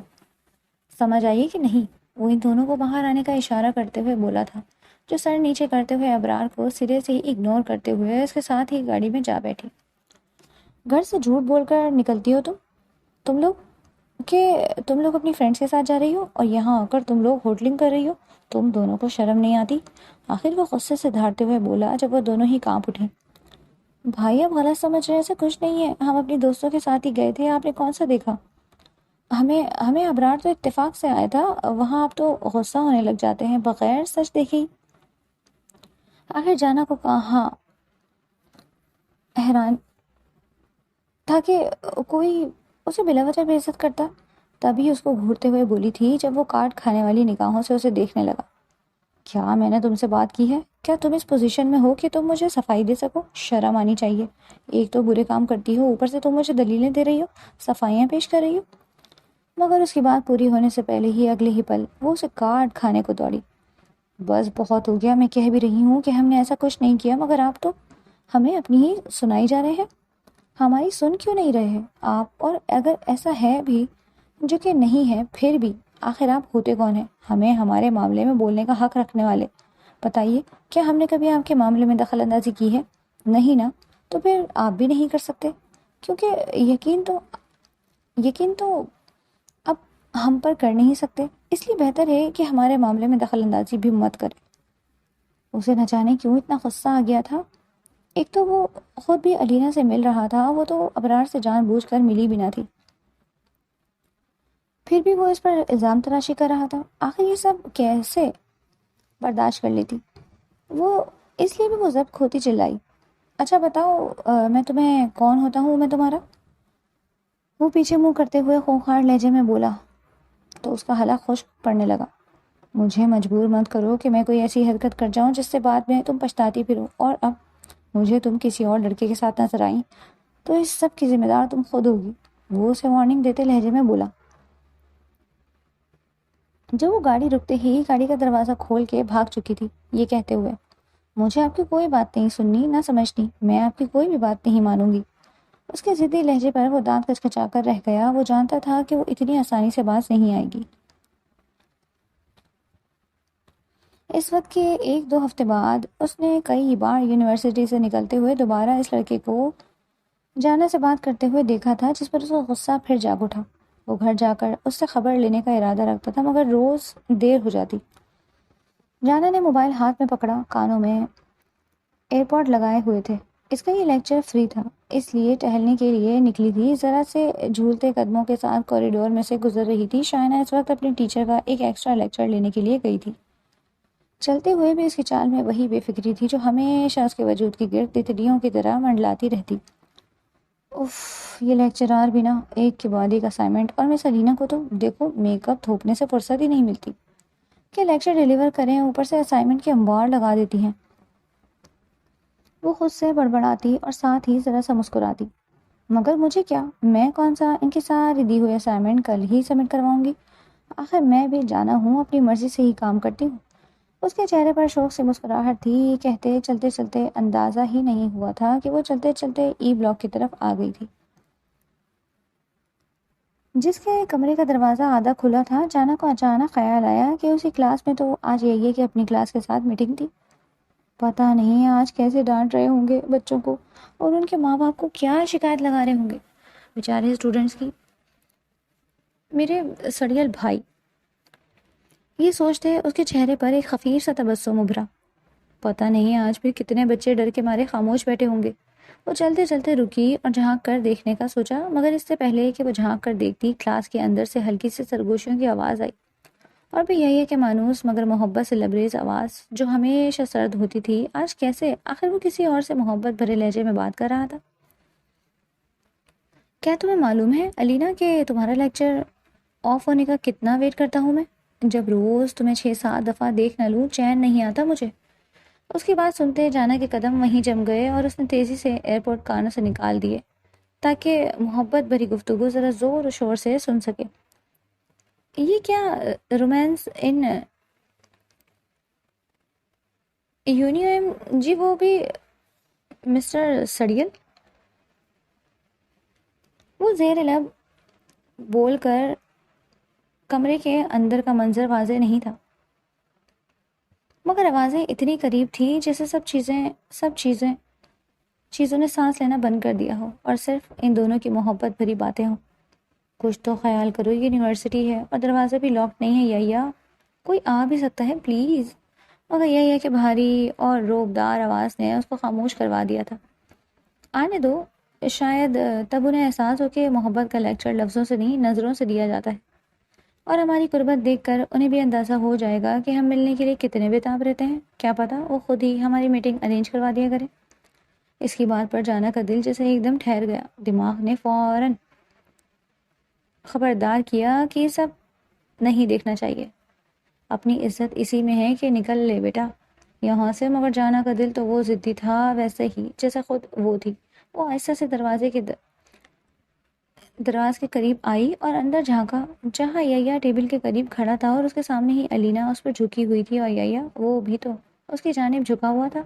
[SPEAKER 1] سمجھ آئیے کہ نہیں؟ وہ ان دونوں کو باہر آنے کا اشارہ کرتے ہوئے بولا تھا، جو سر نیچے کرتے ہوئے ابرار کو سرے سے ہی اگنور کرتے ہوئے اس کے ساتھ ہی گاڑی میں جا بیٹھی۔ گھر سے جھوٹ بول کر نکلتی ہو تم لوگ اپنی فرینڈس کے ساتھ جا رہی ہو اور یہاں آ کر تم لوگ ہوٹلنگ کر رہی ہو، تم دونوں کو شرم نہیں آتی؟ آخر وہ غصے سے دھاڑتے ہوئے بولا جب وہ دونوں ہی کانپ اٹھے۔ بھائی آپ غلط سمجھ رہے ہیں، ایسا کچھ نہیں ہے، ہم اپنی دوستوں کے ساتھ ہی گئے تھے، آپ نے کون سا دیکھا؟ ہمیں ابرار تو اتفاق سے آیا تھا، وہاں آپ تو غصہ ہونے لگ جاتے ہیں بغیر سچ دیکھی۔ آخر جانا کو کہاں حیران تھا کہ کوئی اسے بلا وجہ بے عزت کرتا، تبھی اس کو گھورتے ہوئے بولی تھی جب وہ کاٹ کھانے والی نگاہوں سے اسے دیکھنے لگا۔ کیا میں نے تم سے بات کی ہے؟ کیا تم اس پوزیشن میں ہو کہ تم مجھے صفائی دے سکو؟ شرم آنی چاہیے، ایک تو برے کام کرتی ہو، اوپر سے تم مجھے دلیلیں دے رہی ہو، صفائیاں پیش کر رہی ہو۔ مگر اس کی بات پوری ہونے سے پہلے ہی اگلے ہی پل وہ اسے کاٹ کھانے کو دوڑی۔ بس بہت ہو گیا، میں کہہ بھی رہی ہوں کہ ہم نے ایسا کچھ نہیں کیا، مگر آپ تو ہمیں اپنی ہی سنائی جا رہے ہیں، ہماری سن کیوں نہیں رہے ہیں آپ؟ اور اگر ایسا ہے بھی جو کہ نہیں ہے، پھر بھی آخر آپ ہوتے کون ہیں ہمیں ہمارے معاملے میں بولنے کا حق رکھنے والے؟ بتائیے، کیا ہم نے کبھی آپ کے معاملے میں دخل اندازی کی ہے؟ نہیں نا، تو پھر آپ بھی نہیں کر سکتے، کیونکہ یقین تو اب ہم پر کر نہیں سکتے، اس لیے بہتر ہے کہ ہمارے معاملے میں دخل اندازی بھی مت کرے۔ اسے نہ جانے کیوں اتنا غصہ آ گیا تھا، ایک تو وہ خود بھی علینا سے مل رہا تھا، وہ تو ابرار سے جان بوجھ کر ملی بھی نہ تھی، پھر بھی وہ اس پر الزام تراشی کر رہا تھا۔ آخر یہ سب کیسے برداشت کر لیتی وہ؟ اس لیے بھی وہ ضبط کھوتی چلائی، اچھا بتاؤ میں تمہیں کون ہوتا ہوں؟ میں تمہارا؟ وہ پیچھے منہ کرتے ہوئے خونخوار لہجے میں بولا تو اس کا حلق خشک پڑنے لگا۔ مجھے مجبور مت کرو کہ میں کوئی ایسی حرکت کر جاؤں جس سے بعد میں تم پچھتاتی پھرو، اور اب مجھے تم کسی اور لڑکے کے ساتھ نظر آئیں تو اس سب کی ذمہ دار تم خود ہوگی، وہ اسے وارننگ دیتے لہجے میں بولا۔ جب وہ گاڑی رکتے ہی گاڑی کا دروازہ کھول کے بھاگ چکی تھی، یہ کہتے ہوئے مجھے آپ کی کوئی بات نہیں سننی نہ سمجھنی، میں آپ کی کوئی بھی بات نہیں مانوں گی۔ اس کے ضدی لہجے پر وہ دانت کچکچا کر رہ گیا، وہ جانتا تھا کہ وہ اتنی آسانی سے باز نہیں آئے گی۔ اس وقت کے 1-2 ہفتے بعد اس نے کئی بار یونیورسٹی سے نکلتے ہوئے دوبارہ اس لڑکے کو جانا سے بات کرتے ہوئے دیکھا تھا، جس پر اس کا غصہ پھر جاگ اٹھا۔ وہ گھر جا کر اس سے خبر لینے کا ارادہ رکھتا تھا، مگر روز دیر ہو جاتی۔ جانا نے موبائل ہاتھ میں پکڑا، کانوں میں ایئر پوڈ لگائے ہوئے تھے۔ اس کا یہ لیکچر فری تھا، اس لیے ٹہلنے کے لیے نکلی تھی، ذرا سے جھولتے قدموں کے ساتھ کوریڈور میں سے گزر رہی تھی۔ شائنہ اس وقت اپنے ٹیچر کا ایک ایکسٹرا لیکچر لینے کے لیے گئی تھی۔ چلتے ہوئے بھی اس کی چال میں وہی بے فکری تھی جو ہمیشہ اس کے وجود کے گرد تتلیوں کی طرح منڈلاتی رہتی۔ اف، یہ لیکچرار بھی نا، ایک کے بعد ایک اسائنمنٹ، اور مس علینا کو تو دیکھو میک اپ تھوپنے سے فرصت ہی نہیں ملتی کہ لیکچر ڈیلیور کریں، اوپر سے اسائنمنٹ کے انبار لگا دیتی ہیں۔ وہ خود سے بڑبڑاتی اور ساتھ ہی ذرا سا مسکراتی، مگر مجھے کیا، میں کون سا ان کی ساری دی ہوئی اسائنمنٹ کل ہی سبمٹ کرواؤں گی، آخر میں بھی جانا ہوں، اپنی مرضی سے ہی کام کرتی ہوں۔ اس کے چہرے پر شوق سے مسکراہٹ تھی، یہ کہتے چلتے چلتے اندازہ ہی نہیں ہوا تھا کہ وہ چلتے چلتے ای بلاک کی طرف آ گئی تھی، جس کے کمرے کا دروازہ آدھا کھلا تھا۔ جانا کو اچانک خیال آیا کہ اسی کلاس میں تو آج یہی ہے کہ اپنی کلاس کے ساتھ میٹنگ تھی، پتہ نہیں آج کیسے ڈانٹ رہے ہوں گے بچوں کو، اور ان کے ماں باپ کو کیا شکایت لگا رہے ہوں گے بیچارے اسٹوڈنٹس کی۔ میرے سڑیل بھائی، یہ سوچتے اس کے چہرے پر ایک خفیف سا تبسم ابھرا، پتہ نہیں آج بھی کتنے بچے ڈر کے مارے خاموش بیٹھے ہوں گے۔ وہ چلتے چلتے رکی اور جھانک کر دیکھنے کا سوچا، مگر اس سے پہلے کہ وہ جھانک کر دیکھتی، کلاس کے اندر سے ہلکی سی سرگوشیوں کی آواز آئی، اور بھی یہی ہے کہ مانوس مگر محبت سے لبریز آواز جو ہمیشہ سرد ہوتی تھی، آج کیسے؟ آخر وہ کسی اور سے محبت بھرے لہجے میں بات کر رہا تھا۔ کیا تمہیں معلوم ہے علینا کہ تمہارا لیکچر آف ہونے کا کتنا ویٹ کرتا ہوں میں؟ جب روز تمہیں 6-7 دفعہ دیکھ نہ لوں چین نہیں آتا مجھے۔ اس کی بات سنتے جانا کے قدم وہیں جم گئے اور اس نے تیزی سے ایئرپورٹ کانوں سے نکال دیے۔ تاکہ محبت بھری گفتگو ذرا زور و شور سے سن سکے۔ یہ کیا رومانس ان یونیم جی، وہ بھی مسٹر سڑیل؟ وہ زیر لب بول کر کمرے کے اندر کا منظر واضح نہیں تھا، مگر آوازیں اتنی قریب تھی جیسے چیزوں نے سانس لینا بند کر دیا ہو اور صرف ان دونوں کی محبت بھری باتیں ہوں۔ کچھ تو خیال کرو، یونیورسٹی ہے اور دروازہ بھی لاک نہیں ہے یا کوئی آ بھی سکتا ہے پلیز۔ مگر یہ کہ بھاری اور روبدار آواز نے اس کو خاموش کروا دیا تھا۔ آنے دو، شاید تب انہیں احساس ہو کہ محبت کا لیکچر لفظوں سے نہیں نظروں سے دیا جاتا ہے، اور ہماری قربت دیکھ کر انہیں بھی اندازہ ہو جائے گا کہ ہم ملنے کے لیے کتنے بےتاب رہتے ہیں۔ کیا پتہ وہ خود ہی ہماری میٹنگ ارینج کروا دیا کرے۔ اس کی بات پر جانا کا دل جیسے ایک دم ٹھہر گیا۔ دماغ نے فوراً خبردار کیا کہ یہ سب نہیں دیکھنا چاہیے، اپنی عزت اسی میں ہے کہ نکل لے بیٹا یہاں سے۔ مگر جانا کا دل تو وہ ضدی تھا ویسے ہی جیسے خود وہ تھی۔ وہ آہستہ سے دراز کے قریب آئی اور اندر جھانکا، جہاں یا ٹیبل کے قریب کھڑا تھا اور اس کے سامنے ہی الینا اس پر جھکی ہوئی تھی، اور یا وہ بھی تو اس کی جانب جھکا ہوا تھا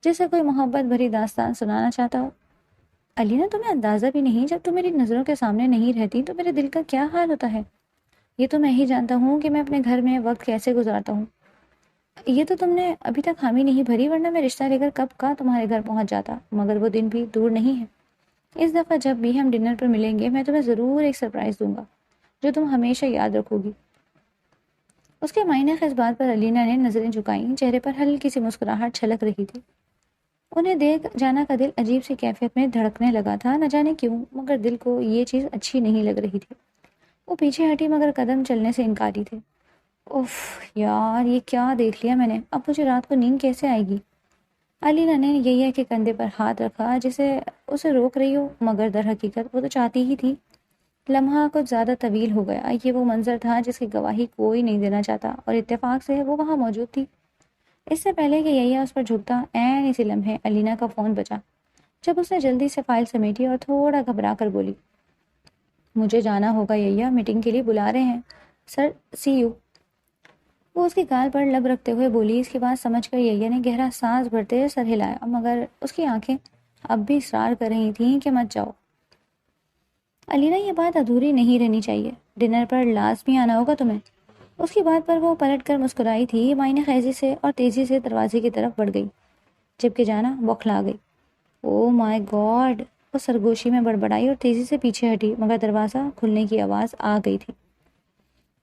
[SPEAKER 1] جیسے کوئی محبت بھری داستان سنانا چاہتا ہو۔ الینا، تمہیں اندازہ بھی نہیں، جب تم میری نظروں کے سامنے نہیں رہتی تو میرے دل کا کیا حال ہوتا ہے۔ یہ تو میں ہی جانتا ہوں کہ میں اپنے گھر میں وقت کیسے گزارتا ہوں۔ یہ تو تم نے ابھی تک حامی نہیں بھری، ورنہ میں رشتہ لے کر کب کا تمہارے گھر پہنچ جاتا۔ مگر وہ دن بھی دور نہیں ہے۔ اس دفعہ جب بھی ہم ڈنر پر ملیں گے میں تمہیں ضرور ایک سرپرائز دوں گا جو تم ہمیشہ یاد رکھو گی۔ اس کے معنی خیز بات پر الینا نے نظریں جھکائیں، چہرے پر ہلکی سی مسکراہٹ چھلک رہی تھی۔ انہیں دیکھ جانا کا دل عجیب سی کیفیت میں دھڑکنے لگا تھا، نہ جانے کیوں، مگر دل کو یہ چیز اچھی نہیں لگ رہی تھی۔ وہ پیچھے ہٹی مگر قدم چلنے سے انکاری تھے۔ اف یار، یہ کیا دیکھ لیا میں نے، اب مجھے رات کو نیند کیسے آئے گی؟ الینا نے یحییٰ کے کندھے پر ہاتھ رکھا جسے اسے روک رہی ہو، مگر در حقیقت وہ تو چاہتی ہی تھی۔ لمحہ کچھ زیادہ طویل ہو گیا۔ یہ وہ منظر تھا جس کی گواہی کوئی نہیں دینا چاہتا، اور اتفاق سے وہ وہاں موجود تھی۔ اس سے پہلے کہ یحییٰ اس پر جھکتا، عین اسی لمحے الینا کا فون بجا۔ جب اس نے جلدی سے فائل سمیٹی اور تھوڑا گھبرا کر بولی، مجھے جانا ہوگا یحییٰ، میٹنگ کے لیے بلا رہے ہیں سر، سی یو۔ وہ اس کی گال پر لب رکھتے ہوئے بولی۔ اس کی بات سمجھ کر یحییٰ نے گہرا سانس بھرتے ہوئے سر ہلایا، مگر اس کی آنکھیں اب بھی اصرار کر رہی تھیں کہ مت جاؤ۔ الینا، یہ بات ادھوری نہیں رہنی چاہیے، ڈنر پر لازمی آنا ہوگا تمہیں۔ اس کی بات پر وہ پلٹ کر مسکرائی تھی، معنی خیزی سے، اور تیزی سے دروازے کی طرف بڑھ گئی، جبکہ جانا بوکھلا گئی۔ او مائی گاڈ، وہ سرگوشی میں بڑبڑائی اور تیزی سے پیچھے ہٹی، مگر دروازہ کھلنے کی آواز آ گئی تھی۔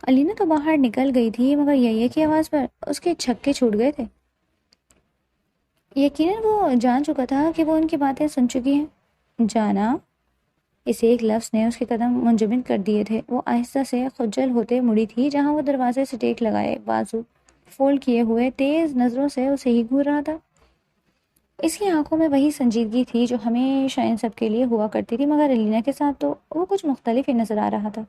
[SPEAKER 1] الینا تو باہر نکل گئی تھی، مگر یحییٰ کی آواز پر اس کے چھکے چھوٹ گئے تھے۔ یقیناً وہ جان چکا تھا کہ وہ ان کی باتیں سن چکی ہیں۔ جانا، اس ایک لفظ نے اس کے قدم منجمد کر دیے تھے۔ وہ آہستہ سے خجل ہوتے مڑی تھی، جہاں وہ دروازے سے ٹیک لگائے بازو فولڈ کیے ہوئے تیز نظروں سے اسے ہی گھور رہا تھا۔ اس کی آنکھوں میں وہی سنجیدگی تھی جو ہمیشہ ان سب کے لیے ہوا کرتی تھی، مگر الینا کے ساتھ تو وہ کچھ مختلف ہی نظر آ رہا تھا۔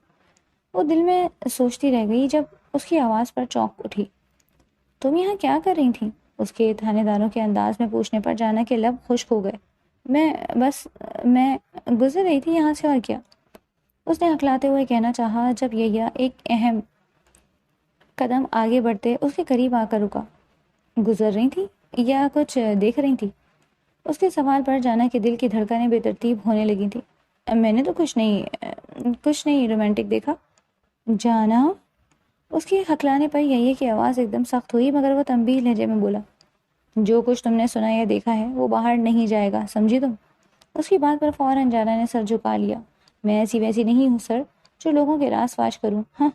[SPEAKER 1] وہ دل میں سوچتی رہ گئی جب اس کی آواز پر چونک اٹھی۔ تم یہاں کیا کر رہی تھیں؟ اس کے تھانے داروں کے انداز میں پوچھنے پر جانا کے لب خشک ہو گئے۔ میں گزر رہی تھی یہاں سے، اور کیا؟ اس نے ہکلاتے ہوئے کہنا چاہا جب یحییٰ ایک اہم قدم آگے بڑھتے اس کے قریب آ کر رکا۔ گزر رہی تھی یا کچھ دیکھ رہی تھی؟ اس کے سوال پر جانا کے دل کی دھڑکنیں بے ترتیب ہونے لگی تھی۔ میں نے تو کچھ نہیں رومانٹک دیکھا جانا۔ اس کے ہکلانے پر یحییٰ کی آواز ایک دم سخت ہوئی، مگر وہ تنبیہ لہجے میں بولا، جو کچھ تم نے سنا یا دیکھا ہے وہ باہر نہیں جائے گا، سمجھی تم؟ اس کی بات پر فوراً جانا نے سر جھکا لیا۔ میں ایسی ویسی نہیں ہوں سر جو لوگوں کے راز فاش کروں۔ ہاں،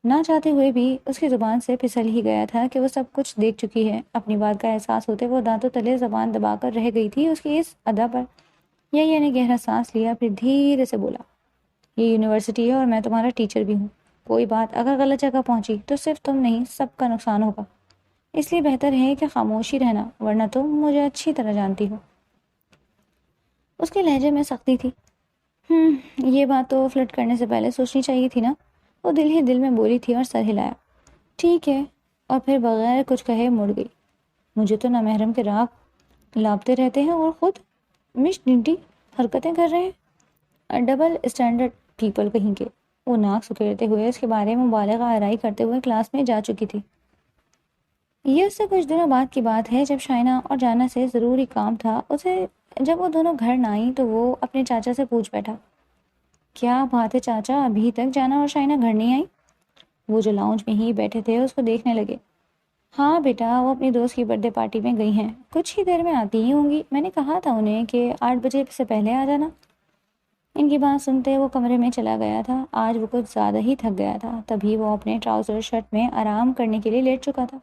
[SPEAKER 1] نہ چاہتے ہوئے بھی اس کی زبان سے پھسل ہی گیا تھا کہ وہ سب کچھ دیکھ چکی ہے۔ اپنی بات کا احساس ہوتے وہ دانتوں تلے زبان دبا کر رہ گئی تھی۔ اس کی اس ادا پر یحییٰ نے گہرا سانس لیا، پھر دھیرے سے بولا، یہ یونیورسٹی ہے اور میں تمہارا ٹیچر بھی ہوں۔ کوئی بات اگر غلط جگہ پہنچی تو صرف تم نہیں، سب کا نقصان ہوگا۔ اس لیے بہتر ہے کہ خاموشی رہنا، ورنہ تم مجھے اچھی طرح جانتی ہو۔ اس کے لہجے میں سختی تھی۔ یہ بات تو فلرٹ کرنے سے پہلے سوچنی چاہیے تھی نا، وہ دل ہی دل میں بولی تھی اور سر ہلایا۔ ٹھیک ہے، اور پھر بغیر کچھ کہے مڑ گئی۔ مجھے تو نامحرم کے راگ لابتے رہتے ہیں، اور خود مس ڈنٹی حرکتیں کر رہے ہیں، ڈبل اسٹینڈرڈ پیپل کہیں کے۔ وہ ناک سکیڑتے ہوئے اس کے بارے میں مبالغہ آرائی کرتے ہوئے کلاس میں جا چکی تھی۔ یہ اس سے کچھ دنوں بعد کی بات ہے، جب شائنہ اور جانا سے ضروری کام تھا اسے۔ جب وہ دونوں گھر نہ آئیں تو وہ اپنے چاچا سے پوچھ بیٹھا، کیا بات ہے چاچا، ابھی تک جانا اور شائنہ گھر نہیں آئی؟ وہ جو لاؤنج میں ہی بیٹھے تھے اس کو دیکھنے لگے۔ ہاں بیٹا، وہ اپنی دوست کی برتھ ڈے پارٹی میں گئی ہیں، کچھ ہی دیر میں آتی ہی ہوں گی، میں نے کہا تھا انہیں کہ 8 بجے سے پہلے آ جانا۔ ان کی بات سنتے وہ کمرے میں چلا گیا تھا۔ آج وہ کچھ زیادہ ہی تھک گیا تھا، تبھی وہ اپنے ٹراؤزر شرٹ میں آرام کرنے کے لیے لیٹ چکا تھا۔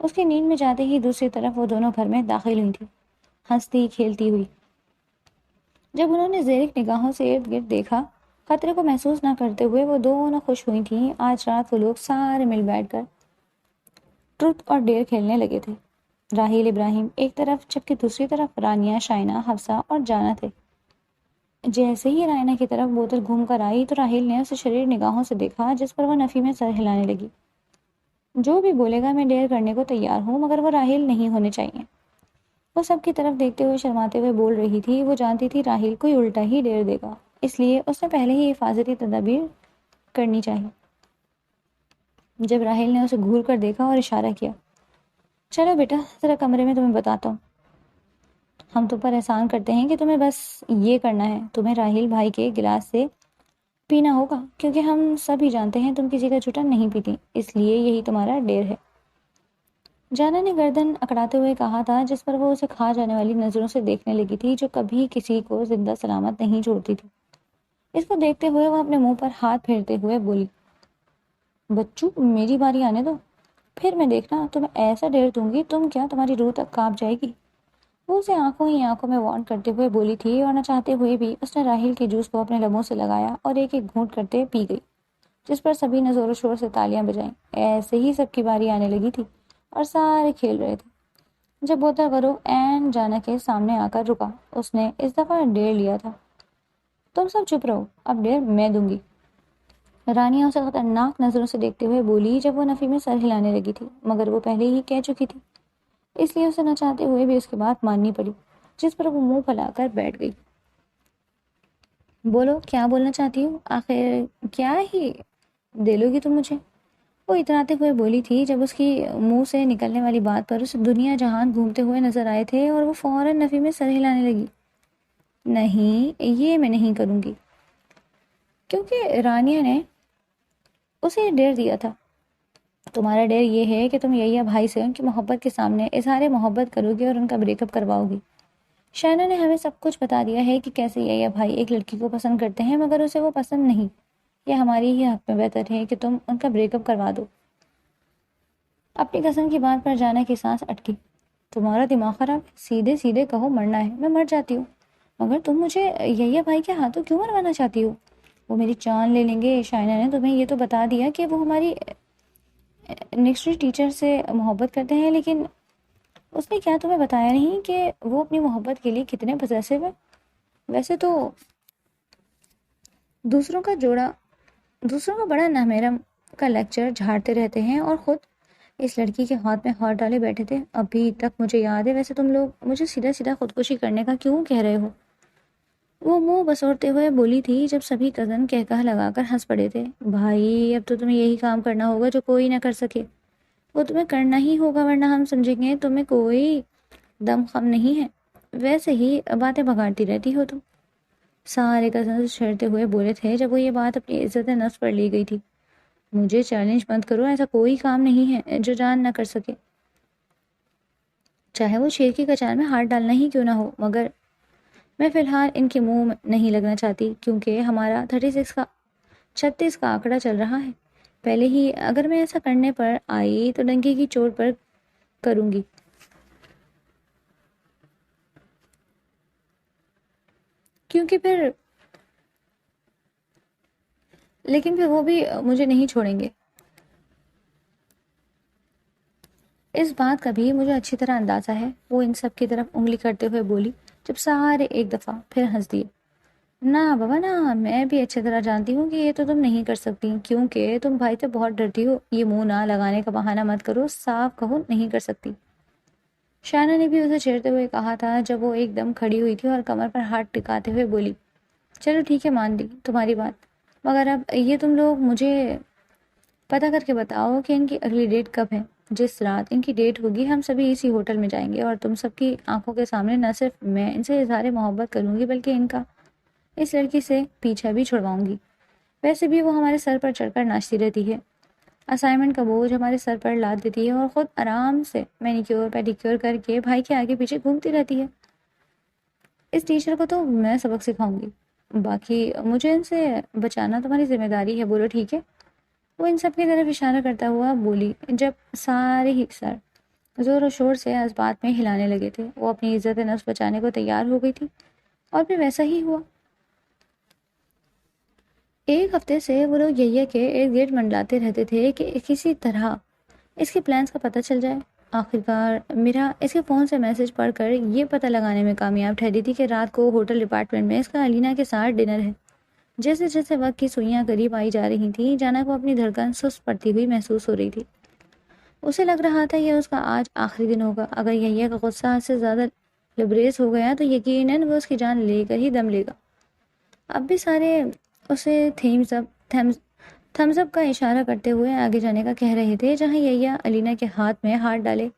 [SPEAKER 1] اس کی نیند میں جاتے ہی دوسری طرف وہ دونوں گھر میں داخل ہوئی تھی، ہنستی کھیلتی ہوئی۔ جب انہوں نے زیرک نگاہوں سے ارد گرد دیکھا، خطرے کو محسوس نہ کرتے ہوئے وہ دونوں خوش ہوئی تھیں۔ آج رات وہ لوگ سارے مل بیٹھ کر ٹروتھ اور ڈیئر کھیلنے لگے تھے۔ راحیل ابراہیم ایک طرف جبکہ دوسری طرف رانیہ، شائنہ، حفصہ اور جانا تھے۔ جیسے ہی رائنہ کی طرف بوتل گھوم کر آئی تو راحیل نے اسے شریر نگاہوں سے دیکھا، جس پر وہ نفی میں سر ہلانے لگی۔ جو بھی بولے گا میں ڈیئر کرنے کو تیار ہوں، مگر وہ راحیل نہیں ہونے چاہیے۔ وہ سب کی طرف دیکھتے ہوئے شرماتے ہوئے بول رہی تھی۔ وہ جانتی تھی راحیل کوئی الٹا ہی ڈیئر دے گا، اس لیے اس نے پہلے ہی حفاظتی تدابیر کرنی چاہیے۔ جب راحیل نے اسے گھور کر دیکھا اور اشارہ کیا، چلو بیٹا ذرا کمرے میں، تمہیں بتاتا ہوں۔ ہم تم پر احسان کرتے ہیں کہ تمہیں بس یہ کرنا ہے، تمہیں راحیل بھائی کے گلاس سے پینا ہوگا، کیونکہ ہم سب ہی جانتے ہیں تم کسی کا جھوٹا نہیں پیتی، اس لیے یہی تمہارا ڈیر ہے۔ جانا نے گردن اکڑاتے ہوئے کہا تھا، جس پر وہ اسے کھا جانے والی نظروں سے دیکھنے لگی تھی، جو کبھی کسی کو زندہ سلامت نہیں چھوڑتی تھی۔ اس کو دیکھتے ہوئے وہ اپنے منہ پر ہاتھ پھیرتے ہوئے بولی، بچو میری باری آنے دو، پھر میں دیکھنا تمہیں ایسا ڈیر دوں گی تم کیا تمہاری روح تک کانپ جائے گی۔ وہ اسے آنکھوں ہی آنکھوں میں وارن کرتے ہوئے بولی تھی، اور نہ چاہتے ہوئے بھی اس نے راحیل کے جوس کو اپنے لبوں سے لگایا اور ایک ایک گھونٹ کرتے پی گئی، جس پر سبھی نے زور و شور سے تالیاں بجائیں۔ ایسے ہی سب کی باری آنے لگی تھی اور سارے کھیل رہے تھے، جب بوتل غرو این جانا کے سامنے آ کر رکا۔ اس نے اس دفعہ ڈیر لیا تھا۔ تم سب چپ رہو، اب ڈیر میں دوں گی، رانیہ اسے خطرناک نظروں سے دیکھتے ہوئے بولی، جب وہ نفی میں سر ہلانے لگی تھی، مگر وہ پہلے ہی کہہ چکی تھی، اس لیے اسے نہ چاہتے ہوئے بھی اس کی بات ماننی پڑی، جس پر وہ منہ پھیلا کر بیٹھ گئی۔ بولو کیا بولنا چاہتی ہو، آخر کیا ہی دے لو گی تم مجھے؟ وہ اتراتے ہوئے بولی تھی، جب اس کی منہ سے نکلنے والی بات پر اسے دنیا جہان گھومتے ہوئے نظر آئے تھے، اور وہ فوراً نفی میں سر ہلانے لگی۔ نہیں، یہ میں نہیں کروں گی، کیونکہ رانیہ نے اسے ڈیر دیا تھا۔ تمہارا ڈیر یہ ہے کہ تم یحییٰ بھائی سے ان کی محبت کے سامنے اظہار محبت کرو گی اور ان کا بریک اپ کرواؤ گی۔ شائنہ نے ہمیں سب کچھ بتا دیا ہے کہ کیسے یحییٰ بھائی ایک لڑکی کو پسند کرتے ہیں، مگر اسے وہ پسند نہیں۔ یہ ہماری ہی حق میں بہتر ہے کہ تم ان کا بریک اپ کروا دو۔ اپنی قسم کی بات پر جانا کی سانس اٹکی۔ تمہارا دماغ خراب ہے، سیدھے سیدھے کہو مرنا ہے، میں مر جاتی ہوں، مگر تم مجھے یحییٰ بھائی کے ہاتھوں کیوں مروانا چاہتی ہو؟ وہ میری جان لے لیں گے۔ شائنہ نے تمہیں یہ تو بتا دیا کہ وہ ہماری نیکسٹری ٹیچر سے محبت کرتے ہیں، لیکن اس نے کیا تمہیں بتایا نہیں کہ وہ اپنی محبت کے لیے کتنے پوزیسو ہیں؟ ویسے تو دوسروں کا بڑا نامیرم کا لیکچر جھاڑتے رہتے ہیں، اور خود اس لڑکی کے ہاتھ میں ہاتھ ڈالے بیٹھے تھے۔ ابھی تک مجھے یاد ہے۔ ویسے تم لوگ مجھے سیدھا سیدھا خودکشی کرنے کا کیوں کہہ رہے ہو؟ وہ منہ بسورتے ہوئے بولی تھی، جب سبھی کزن کہکہا لگا کر ہنس پڑے تھے۔ بھائی اب تو تمہیں یہی کام کرنا ہوگا جو کوئی نہ کر سکے، وہ تمہیں کرنا ہی ہوگا، ورنہ ہم سمجھیں گے تمہیں کوئی دم خم نہیں ہے، ویسے ہی باتیں بگاڑتی رہتی ہو تم۔ سارے کزن چھڑتے ہوئے بولے تھے، جب وہ یہ بات اپنی عزت نفس پر لی گئی تھی۔ مجھے چیلنج مت کرو، ایسا کوئی کام نہیں ہے جو جان نہ کر سکے، چاہے وہ شیر کی کچار میں ہاتھ ڈالنا ہی کیوں نہ ہو، مگر میں فی الحال ان کے منہ نہیں لگنا چاہتی، کیونکہ ہمارا 36 کا آنکڑا چل رہا ہے۔ پہلے ہی اگر میں ایسا کرنے پر آئی تو ڈنکی کی چوٹ پر کروں گی، لیکن پھر وہ بھی مجھے نہیں چھوڑیں گے۔ اس بات کا بھی مجھے اچھی طرح اندازہ ہے، وہ ان سب کی طرف انگلی کرتے ہوئے بولی، جب سارے ایک دفعہ پھر ہنس دیے۔ نہ بابا نہ، میں بھی اچھی طرح جانتی ہوں کہ یہ تو تم نہیں کر سکتی، کیونکہ تم بھائی سے بہت ڈرتی ہو۔ یہ منہ نہ لگانے کا بہانہ مت کرو، صاف کہو نہیں کر سکتی۔ شائنا نے بھی اسے چھیڑتے ہوئے کہا تھا جب وہ ایک دم کھڑی ہوئی تھی اور کمر پر ہاتھ ٹکاتے ہوئے بولی، چلو ٹھیک ہے، مان لی تمہاری بات، مگر اب یہ تم لوگ مجھے پتہ کر کے بتاؤ کہ ان کی اگلی ڈیٹ کب ہے۔ جس رات ان کی ڈیٹ ہوگی ہم سبھی اسی ہوٹل میں جائیں گے اور تم سب کی آنکھوں کے سامنے نہ صرف میں ان سے اظہار محبت کروں گی بلکہ ان کا اس لڑکی سے پیچھا بھی چھڑواؤں گی۔ ویسے بھی وہ ہمارے سر پر چڑھ کر ناچتی رہتی ہے، اسائنمنٹ کا بوجھ ہمارے سر پر لاد دیتی ہے اور خود آرام سے مینیکیور پیڈیکیور کر کے بھائی کے آگے پیچھے گھومتی رہتی ہے۔ اس ٹیچر کو تو میں سبق سکھاؤں گی، باقی مجھے ان سے بچانا تمہاری ذمہ داری ہے، بولو ٹھیک ہے؟ وہ ان سب کی طرف اشارہ کرتا ہوا بولی جب سارے ہی سر زور و شور سے اس بات میں ہلانے لگے تھے۔ وہ اپنی عزت نفس بچانے کو تیار ہو گئی تھی اور پھر ویسا ہی ہوا۔ ایک ہفتے سے وہ لوگ یحییٰ کے ارد گرد منڈلاتے رہتے تھے کہ کسی طرح اس کے پلانز کا پتہ چل جائے۔ آخرکار میرا اس کے فون سے میسج پڑھ کر یہ پتہ لگانے میں کامیاب ٹھہری تھی کہ رات کو ہوٹل ڈپارٹمنٹ میں اس کا الینا کے ساتھ ڈنر ہے۔ جیسے جیسے وقت کی سوئیاں قریب آئی جا رہی تھیں، جانا کو اپنی دھڑکن سست پڑتی ہوئی محسوس ہو رہی تھی۔ اسے لگ رہا تھا یہ اس کا آج آخری دن ہوگا۔ اگر یحییٰ کا غصہ حد سے زیادہ لبریز ہو گیا تو یقیناً وہ اس کی جان لے کر ہی دم لے گا۔ اب بھی سارے اسے تھمز اپ کا اشارہ کرتے ہوئے آگے جانے کا کہہ رہے تھے جہاں یحییٰ الینا کے ہاتھ میں ہاتھ ڈالے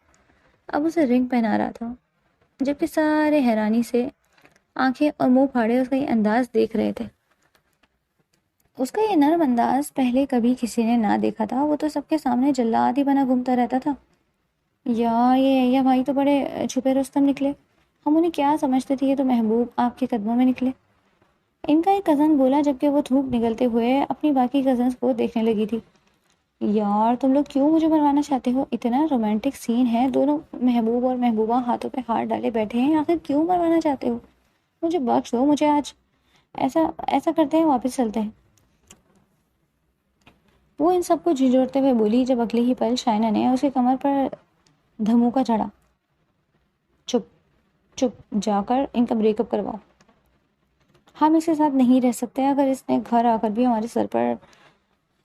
[SPEAKER 1] اب اسے رنگ پہنا رہا تھا، جبکہ سارے حیرانی سے آنکھیں اور منہ پھاڑے اس کا یہ انداز دیکھ رہے تھے۔ اس کا یہ نرم انداز پہلے کبھی کسی نے نہ دیکھا تھا۔ وہ تو سب کے سامنے جلاد ہی بنا گھومتا رہتا تھا۔ یہ بھائی تو بڑے چھپے رستم نکلے، ہم انہیں کیا سمجھتے تھے، یہ تو محبوب آپ کے قدموں میں نکلے، ان کا ایک کزن بولا جبکہ وہ تھوک نگلتے ہوئے اپنی باقی کزنز کو دیکھنے لگی تھی۔ یار تم لوگ کیوں مجھے مروانا چاہتے ہو؟ اتنا رومانٹک سین ہے، دونوں محبوب اور محبوبہ ہاتھوں پہ ہاتھ ڈالے بیٹھے ہیں، آخر کیوں مروانا چاہتے ہو؟ مجھے بخش دو، مجھے آج ایسا کرتے ہیں واپس چلتے ہیں۔ وہ ان سب کو جھنجھوڑتے ہوئے بولی جب اگلے ہی پل شائنا نے اس کی کمر پر دھموکا چڑھا، چپ جا کر ان کا بریک اپ کرواؤ، ہم اس کے ساتھ نہیں رہ سکتے۔ اگر اس نے گھر آ کر بھی ہمارے سر پر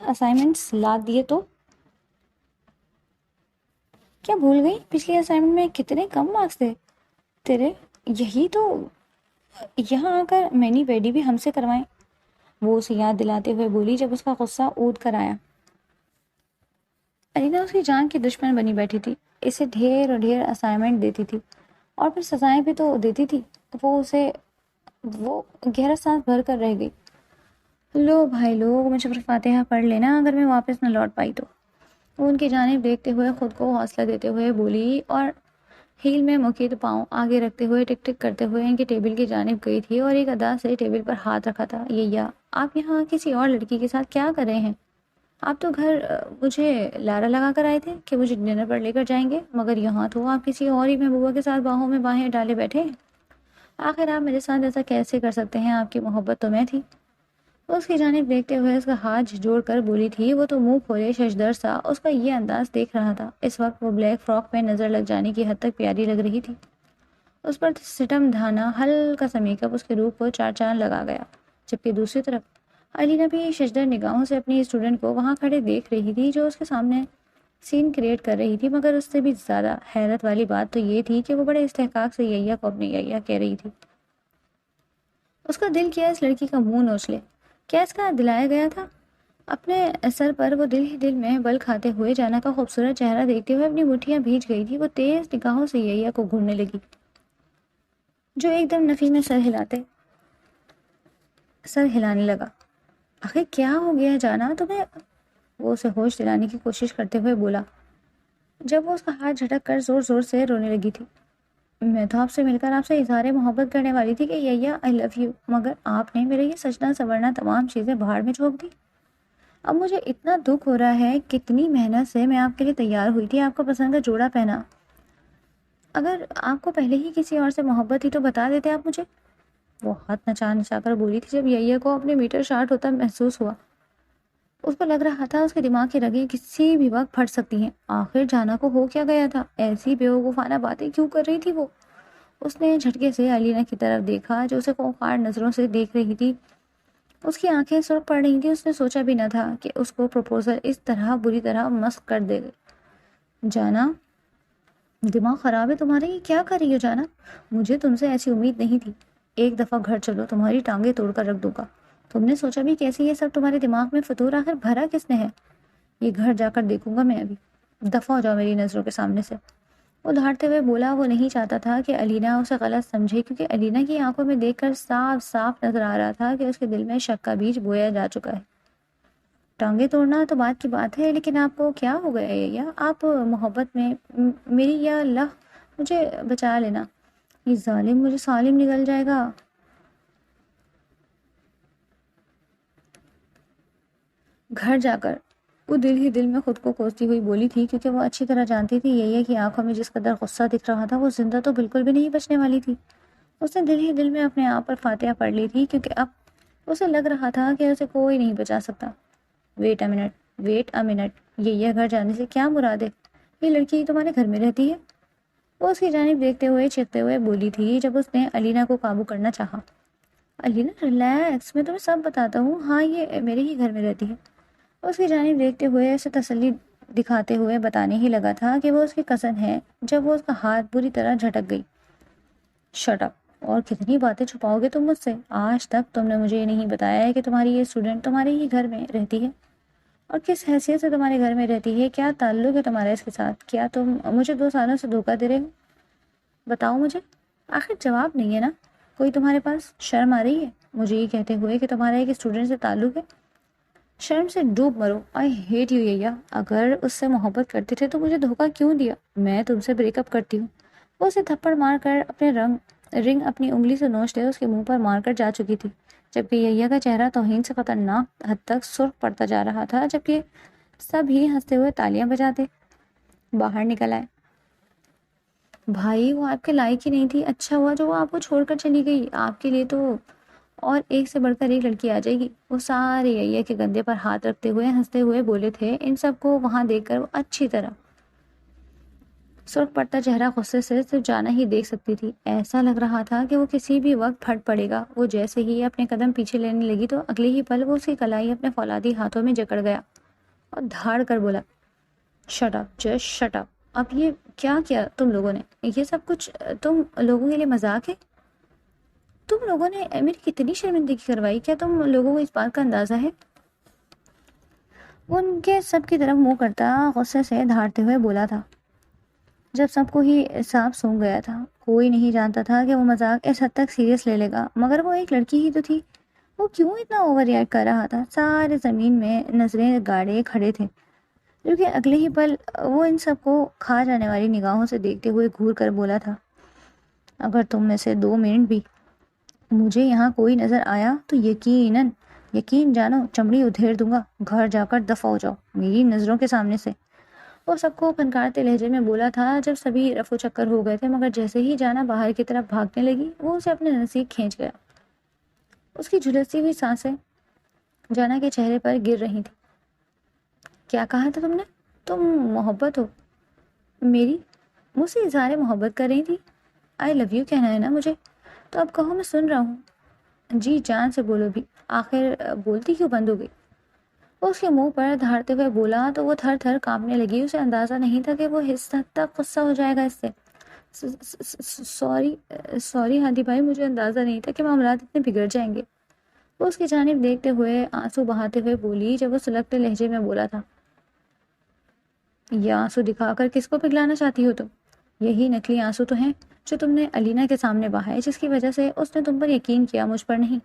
[SPEAKER 1] اسائنمنٹس لاد دیے تو؟ کیا بھول گئی پچھلی اسائنمنٹ میں کتنے کم مارکس تھے تیرے؟ یہی تو یہاں آ کر مینی پیڈی بھی ہم سے کروائیں، وہ اسے یاد دلاتے ہوئے بولی جب اس کا غصہ اود کر آیا۔ الینا اس کی جان کی دشمن بنی بیٹھی تھی، اسے ڈھیر اور ڈھیر اسائنمنٹ دیتی تھی اور پھر سزائیں بھی تو دیتی تھی۔ وہ گہرا سانس بھر کر رہ گئی۔ لو بھائی لوگ، مجھے پر فاتحہ پڑھ لینا اگر میں واپس نہ لوٹ پائی تو، وہ ان کی جانب دیکھتے ہوئے خود کو حوصلہ دیتے ہوئے بولی اور ہیل میں مکید پاؤں آگے رکھتے ہوئے ٹک ٹک کرتے ہوئے ان کی ٹیبل کی جانب گئی تھی اور ایک ادا سے ٹیبل پر ہاتھ رکھا تھا۔ یحییٰ، آپ یہاں کسی اور لڑکی کے ساتھ کیا کر رہے ہیں؟ آپ تو گھر مجھے لارا لگا کر آئے تھے کہ مجھے ڈنر پر لے کر جائیں گے، مگر یہاں تو آپ کسی اور ہی محبوبہ کے ساتھ باہوں میں باہیں ڈالے بیٹھے ہیں۔ آخر آپ میرے ساتھ ایسا کیسے کر سکتے ہیں؟ آپ کی محبت تو میں تھی۔ اس کی جانب دیکھتے ہوئے اس کا ہاتھ جوڑ کر بولی تھی۔ وہ تو منہ کھولے ششدر سا اس کا یہ انداز دیکھ رہا تھا۔ اس وقت وہ بلیک فراک میں نظر لگ جانے کی حد تک پیاری لگ رہی تھی۔ اس پر سٹم دھانا ہلکا سا میک اپ اس کے روپ کو چار چاند لگا گیا، جبکہ دوسری طرف الینا بھی ششدر نگاہوں سے اپنی اسٹوڈنٹ کو وہاں کھڑے دیکھ رہی تھی جو اس کے سامنے سین کریٹ کر رہی تھی۔ مگر اس سے بھی زیادہ حیرت والی بات تو یہ تھی کہ وہ بڑے استحقاق سے یحییٰ کو اپنی یحییٰ کہہ رہی تھی۔ اس کا دل کیا اس لڑکی کا منہ نوچ لے، کیا اس کا دلایا گیا تھا؟ اپنے سر پر وہ دل ہی دل میں بل کھاتے ہوئے جانا کا خوبصورت چہرہ دیکھتے ہوئے اپنی مٹھیاں بھیج گئی تھی۔ وہ تیز نگاہوں سے یحییٰ کو گھورنے لگی جو ایک دم نفی میں سر ہلانے لگا۔ آخر کیا ہو گیا جانا تمہیں؟ وہ اسے ہوش دلانے کی کوشش کرتے ہوئے بولا جب وہ اس کا ہاتھ جھٹک کر زور زور سے رونے لگی تھی۔ میں تو آپ سے مل کر آپ سے اظہار محبت کرنے والی تھی کہ یحییٰ آئی لو یو، مگر آپ نے میرے یہ سجنا سورنا تمام چیزیں بھاڑ میں جھونک دی۔ اب مجھے اتنا دکھ ہو رہا ہے، کتنی محنت سے میں آپ کے لیے تیار ہوئی تھی، آپ کو پسند کا جوڑا پہنا، اگر آپ کو پہلے ہی کسی اور سے محبت تھی تو بتا دیتے آپ مجھے۔ وہ ہاتھ نچا کر بولی تھی جب یحییٰ کو اپنے میٹر شارٹ ہوتا محسوس ہوا۔ اس کو لگ رہا تھا اس کے دماغ کی رگیں کسی بھی وقت پھٹ سکتی ہیں۔ آخر جانا کو ہو کیا گیا تھا؟ ایسی بیوقوفانہ باتیں کیوں کر رہی تھی وہ؟ اس نے جھٹکے سے الینا کی طرف دیکھا جو اسے خوخار نظروں سے دیکھ رہی تھی۔ اس کی آنکھیں سرخ پڑ رہی تھی۔ اس نے سوچا بھی نہ تھا کہ اس کو پروپوزل اس طرح بری طرح مسخ کر دے گا۔ جانا، دماغ خراب ہے تمہارے؟ یہ کیا کر رہی ہو جانا؟ مجھے تم سے ایسی امید نہیں تھی۔ ایک دفعہ گھر چلو، تمہاری ٹانگیں توڑ کر رکھ دوں گا۔ تم نے سوچا بھی کیسے یہ سب تمہارے دماغ میں فطور آخر بھرا کس نے ہے؟ یہ گھر جا کر دیکھوں گا میں ابھی، دفعہ ہو جاؤ میری نظروں کے سامنے سے۔ وہ دھاڑتے ہوئے بولا۔ وہ نہیں چاہتا تھا کہ علینا اسے غلط سمجھے، کیونکہ علینا کی آنکھوں میں دیکھ کر صاف صاف نظر آ رہا تھا کہ اس کے دل میں شک کا بیج بویا جا چکا ہے۔ ٹانگیں توڑنا تو بات کی بات ہے، لیکن آپ کو کیا ہو گیا ہے؟ یا آپ محبت میں میری، یا اللہ مجھے بچا لینا، یہ ظالم مجھے سالم نگل جائے گا۔ گھر جا کر وہ دل ہی دل میں خود کو کوستی ہوئی بولی تھی، کیونکہ وہ اچھی طرح جانتی تھی یہ کہ آنکھوں میں جس قدر غصہ دکھ رہا تھا وہ زندہ تو بالکل بھی نہیں بچنے والی تھی۔ اس نے دل ہی دل میں اپنے آپ پر فاتحہ پڑھ لی تھی، کیونکہ اب اسے لگ رہا تھا کہ اسے کوئی نہیں بچا سکتا۔ ویٹ اے منٹ، یہ گھر جانے سے کیا مراد ہے؟ یہ لڑکی تمہارے گھر میں رہتی ہے؟ وہ اس کی جانب دیکھتے ہوئے چیختے ہوئے بولی تھی جب اس نے علینا کو قابو کرنا چاہا۔ علینا ریلیکس، میں تمہیں سب بتاتا ہوں، ہاں یہ میرے ہی گھر میں رہتی ہے۔ اس کی جانب دیکھتے ہوئے اسے تسلی دکھاتے ہوئے بتانے ہی لگا تھا کہ وہ اس کی کزن ہے، جب وہ اس کا ہاتھ بری طرح جھٹک گئی۔ شٹ اپ، اور کتنی باتیں چھپاؤ گے تم مجھ سے؟ آج تک تم نے مجھے یہ نہیں بتایا ہے کہ تمہاری یہ اسٹوڈنٹ تمہارے ہی گھر میں رہتی ہے، اور کس حیثیت سے تمہارے گھر میں رہتی ہے؟ کیا تعلق ہے تمہارا اس کے ساتھ؟ کیا تم مجھے 2 سالوں سے دھوکہ دے رہے ہو؟ بتاؤ مجھے۔ آخر جواب نہیں ہے نا کوئی تمہارے پاس؟ شرم آ رہی ہے مجھے یہ کہتے ہوئے کہ تمہارا ایک اسٹوڈنٹ سے تعلق ہے؟ شرم سے ڈوب مرو۔ آئی ہیٹ یو ییا، اگر اس سے محبت کرتے تھے تو مجھے دھوکہ کیوں دیا؟ میں تم سے بریک اپ کرتی ہوں۔ وہ اسے تھپڑ مار کر اپنے رنگ اپنی انگلی سے نوچتے اس کے منہ پر مار کر جا چکی تھی، جبکہ یحییٰ کا چہرہ توہین سے خطرناک حد تک سرخ پڑتا جا رہا تھا، جبکہ سب ہی ہنستے ہوئے تالیاں بجاتے باہر نکل آئے۔ بھائی وہ آپ کے لائق ہی نہیں تھی، اچھا ہوا جو وہ آپ کو چھوڑ کر چلی گئی۔ آپ کے لیے تو اور ایک سے بڑھ کر ایک لڑکی آ جائے گی۔ وہ سارے یحییٰ کے گندے پر ہاتھ رکھتے ہوئے ہنستے ہوئے بولے تھے۔ ان سب کو وہاں دیکھ کر وہ اچھی طرح سرخ پڑتا چہرہ غصے سے صرف جانا ہی دیکھ سکتی تھی۔ ایسا لگ رہا تھا کہ وہ کسی بھی وقت پھٹ پڑے گا۔ وہ جیسے ہی اپنے قدم پیچھے لینے لگی تو اگلے ہی پل وہ اس کی کلائی اپنے فولادی ہاتھوں میں جکڑ گیا اور دھاڑ کر بولا، shut up, just shut up. اب یہ کیا کیا تم لوگوں نے؟ یہ سب کچھ تم لوگوں کے لیے مذاق ہے؟ تم لوگوں نے میری کتنی شرمندگی کروائی، کیا تم لوگوں کو اس بات کا اندازہ ہے؟ وہ ان کے سب کی طرف منہ کرتا غصے سے دھاڑتے ہوئے بولا تھا۔ جب سب کو ہی صاف سونگ گیا تھا، کوئی نہیں جانتا تھا کہ وہ مذاق اس حد تک سیریس لے لے گا، مگر وہ ایک لڑکی ہی تو تھی۔ وہ کیوں اتنا اوور ریئیکٹ کر رہا تھا؟ سارے زمین میں نظریں گاڑے کھڑے تھے، کیونکہ اگلے ہی پل وہ ان سب کو کھا جانے والی نگاہوں سے دیکھتے ہوئے گھور کر بولا تھا، اگر تم میں سے 2 منٹ بھی مجھے یہاں کوئی نظر آیا تو یقین جانو چمڑی ادھیڑ دوں گا۔ گھر جا کر دفع ہو جاؤ میری نظروں کے سامنے سے۔ وہ سب کو پھنکارتے لہجے میں بولا تھا جب سبھی رفو چکر ہو گئے تھے، مگر جیسے ہی جانا باہر کی طرف بھاگنے لگی وہ اسے اپنے نزدیک کھینچ گیا۔ اس کی جھلستی ہوئی سانسیں جانا کے چہرے پر گر رہی تھی۔ کیا کہا تھا تم نے؟ تم محبت ہو میری؟ مجھ سے اظہار محبت کر رہی تھی؟ آئی لو یو کہنا ہے نا مجھے؟ تو اب کہو، میں سن رہا ہوں۔ جی جان سے بولو بھی، آخر بولتی کیوں بند ہو گئی؟ وہ اس کے منہ پر دھاڑتے ہوئے بولا تو وہ تھر تھر کانپنے لگی۔ اسے اندازہ نہیں تھا کہ وہ اس حد تک غصہ ہو جائے گا اس سے۔ سوری ہادی بھائی، مجھے اندازہ نہیں تھا کہ معاملات اتنے بگڑ جائیں گے۔ وہ اس کی جانب دیکھتے ہوئے آنسو بہاتے ہوئے بولی جب وہ سلگتے لہجے میں بولا تھا، یہ آنسو دکھا کر کس کو پگلانا چاہتی ہو تم؟ یہی نکلی آنسو تو ہیں جو تم نے علینا کے سامنے بہائے، جس کی وجہ سے اس نے تم پر یقین کیا، مجھ پر نہیں۔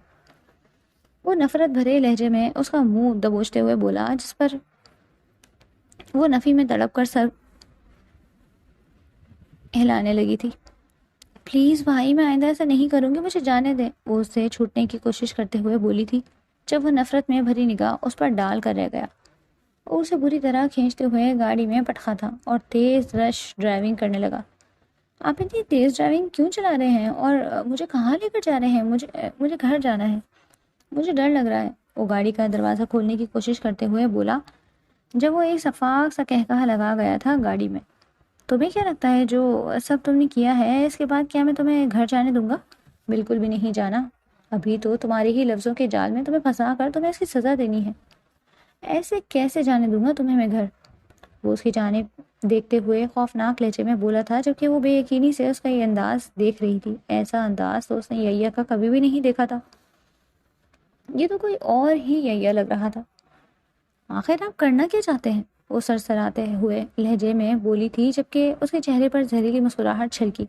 [SPEAKER 1] وہ نفرت بھرے لہجے میں اس کا منہ دبوچتے ہوئے بولا، جس پر وہ نفی میں تڑپ کر سر ہلانے لگی تھی۔ پلیز بھائی، میں آئندہ ایسا نہیں کروں گی، مجھے جانے دیں، وہ اس سے چھوٹنے کی کوشش کرتے ہوئے بولی تھی، جب وہ نفرت میں بھری نگاہ اس پر ڈال کر رہ گیا اور اسے بری طرح کھینچتے ہوئے گاڑی میں پٹخا تھا اور تیز رش ڈرائیونگ کرنے لگا۔ آپ اتنی تیز ڈرائیونگ کیوں چلا رہے ہیں اور مجھے کہاں لے کر جا رہے ہیں؟ مجھے گھر جانا ہے، مجھے ڈر لگ رہا ہے، وہ گاڑی کا دروازہ کھولنے کی کوشش کرتے ہوئے بولا، جب وہ ایک شفاق سا کہکہا لگا گیا تھا گاڑی میں۔ تمہیں کیا لگتا ہے جو سب تم نے کیا ہے اس کے بعد کیا میں تمہیں گھر جانے دوں گا؟ بالکل بھی نہیں جانا۔ ابھی تو تمہارے ہی لفظوں کے جال میں تمہیں پھنسا کر تمہیں اس کی سزا دینی ہے۔ ایسے کیسے جانے دوں گا تمہیں میں گھر؟ وہ اس کی جانب دیکھتے ہوئے خوفناک لہجے میں بولا تھا، جبکہ وہ بے یقینی سے اس کا یہ انداز دیکھ رہی تھی۔ ایسا انداز تو اس نے یحییٰ کا کبھی بھی نہیں دیکھا تھا، یہ تو کوئی اور ہی یحییٰ لگ رہا تھا۔ آخر آپ کرنا کیا چاہتے ہیں؟ وہ سرسراتے ہوئے لہجے میں بولی تھی، جبکہ اس کے چہرے پر زہریلی مسکراہٹ چھلکی۔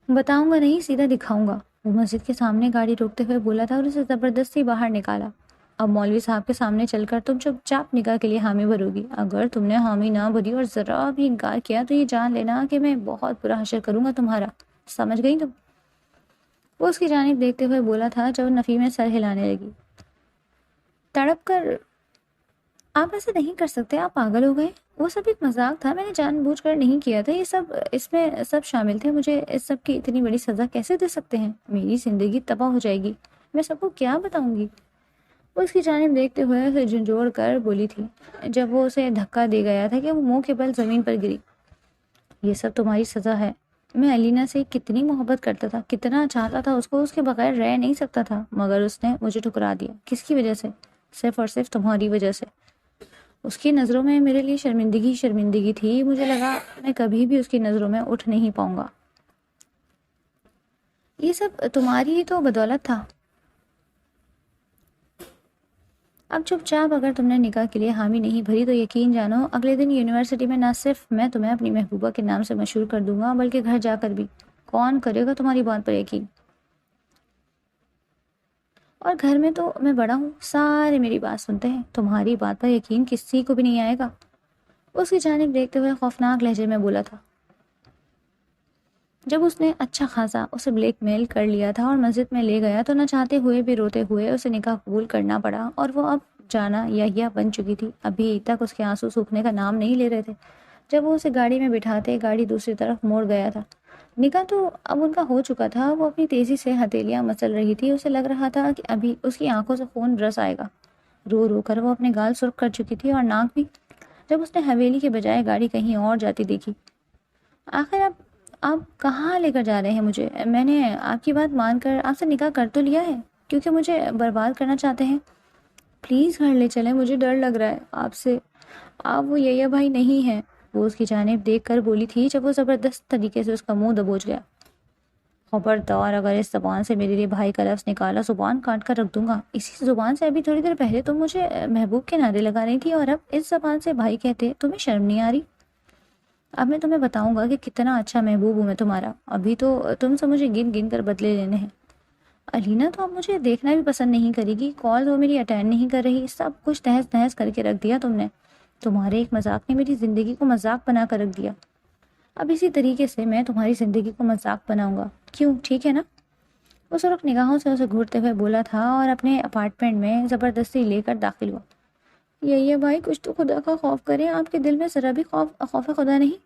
[SPEAKER 1] بتاؤں گا نہیں، سیدھا دکھاؤں گا، وہ مسجد کے سامنے گاڑی روکتے ہوئے بولا تھا اور اسے زبردستی باہر نکالا۔ اب مولوی صاحب کے سامنے چل کر تم چپ چاپ نکاح کے لیے حامی بھرو گی۔ اگر تم نے حامی نہ بھری اور ذرا بھی انکار کیا تو یہ جان لینا کہ میں بہت برا حشر کروں گا تمہارا، سمجھ گئی تم؟ وہ اس کی جانب دیکھتے ہوئے بولا تھا جب نفی میں سر ہلانے لگی۔ تڑپ کر آپ ایسے نہیں کر سکتے، آپ پاگل ہو گئے؟ وہ سب ایک مذاق تھا، میں نے جان بوجھ کر نہیں کیا تھا، یہ سب اس میں سب شامل تھے، مجھے اس سب کی اتنی بڑی سزا کیسے دے سکتے ہیں؟ میری زندگی تباہ ہو جائے گی، میں سب کو کیا بتاؤں گی؟ وہ اس کی جانب دیکھتے ہوئے اسے جھنجھوڑ کر بولی تھی، جب وہ اسے دھکا دے گیا تھا کہ وہ منہ کے بل زمین پر گری۔ یہ سب تمہاری سزا ہے۔ میں علینا سے کتنی محبت کرتا تھا، کتنا چاہتا تھا اس کو، اس کے بغیر رہ نہیں سکتا تھا، مگر اس نے مجھے ٹھکرا دیا۔ کس کی وجہ سے؟ صرف اور صرف تمہاری وجہ سے۔ اس کی نظروں میں میرے لیے شرمندگی شرمندگی تھی، مجھے لگا میں کبھی بھی اس کی نظروں میں اٹھ نہیں پاؤں گا۔ یہ سب تمہاری ہی تو بدولت تھا۔ اب چپ چاپ اگر تم نے نکاح کے لیے حامی نہیں بھری تو یقین جانو اگلے دن یونیورسٹی میں نہ صرف میں تمہیں اپنی محبوبہ کے نام سے مشہور کر دوں گا، بلکہ گھر جا کر بھی۔ کون کرے گا تمہاری بات پر یقین؟ اور گھر میں تو میں بڑا ہوں، سارے میری بات سنتے ہیں، تمہاری بات پر یقین کسی کو بھی نہیں آئے گا۔ اس کی جانب دیکھتے ہوئے خوفناک لہجے میں بولا تھا۔ جب اس نے اچھا خاصا اسے بلیک میل کر لیا تھا اور مسجد میں لے گیا تو نہ چاہتے ہوئے بھی روتے ہوئے اسے نکاح قبول کرنا پڑا، اور وہ اب جانا یحییٰ بن چکی تھی۔ ابھی تک اس کے آنسو سوکھنے کا نام نہیں لے رہے تھے۔ جب وہ اسے گاڑی میں بٹھاتے گاڑی دوسری طرف موڑ گیا تھا۔ نکاح تو اب ان کا ہو چکا تھا، وہ اپنی تیزی سے ہتھیلیاں مچل رہی تھی، اسے لگ رہا تھا کہ ابھی اس کی آنکھوں سے خون برس آئے گا۔ رو رو کر وہ اپنے گال سرخ کر چکی تھی اور ناک بھی، جب اس نے حویلی کے بجائے گاڑی کہیں اور جاتی دیکھی۔ آخر اب آپ کہاں لے کر جا رہے ہیں مجھے؟ میں نے آپ کی بات مان کر آپ سے نکاح کر تو لیا ہے، کیونکہ مجھے برباد کرنا چاہتے ہیں؟ پلیز گھر لے چلیں، مجھے ڈر لگ رہا ہے آپ سے، آپ وہ یحییٰ بھائی نہیں ہیں، وہ اس کی جانب دیکھ کر بولی تھی، جب وہ زبردست طریقے سے اس کا منہ دبوچ گیا۔ خبردار اگر اس زبان سے میرے لیے بھائی کا لفظ نکالا، زبان کاٹ کر رکھ دوں گا۔ اسی زبان سے ابھی تھوڑی دیر پہلے تم مجھے محبوب کے نعرے لگا رہی تھی، اور اب اس زبان سے بھائی کہتے، تمہیں شرم نہیں آ رہی؟ اب میں تمہیں بتاؤں گا کہ کتنا اچھا محبوب ہوں میں تمہارا، ابھی تو تم سے مجھے گن گن کر بدلے لینے ہیں۔ علینا تو اب مجھے دیکھنا بھی پسند نہیں کرے گی، کال وہ میری اٹینڈ نہیں کر رہی، سب کچھ تہس نہس کر کے رکھ دیا تم نے، تمہارے ایک مذاق نے میری زندگی کو مذاق بنا کر رکھ دیا۔ اب اسی طریقے سے میں تمہاری زندگی کو مذاق بناؤں گا، کیوں؟ ٹھیک ہے نا؟ وہ سرخ نگاہوں سے اسے گھورتے ہوئے بولا تھا اور اپنے اپارٹمنٹ میں زبردستی لے کر داخل ہوا۔ یہ بھائی کچھ تو خدا کا خوف کریں، آپ کے دل میں ذرا بھی خوف خدا نہیں؟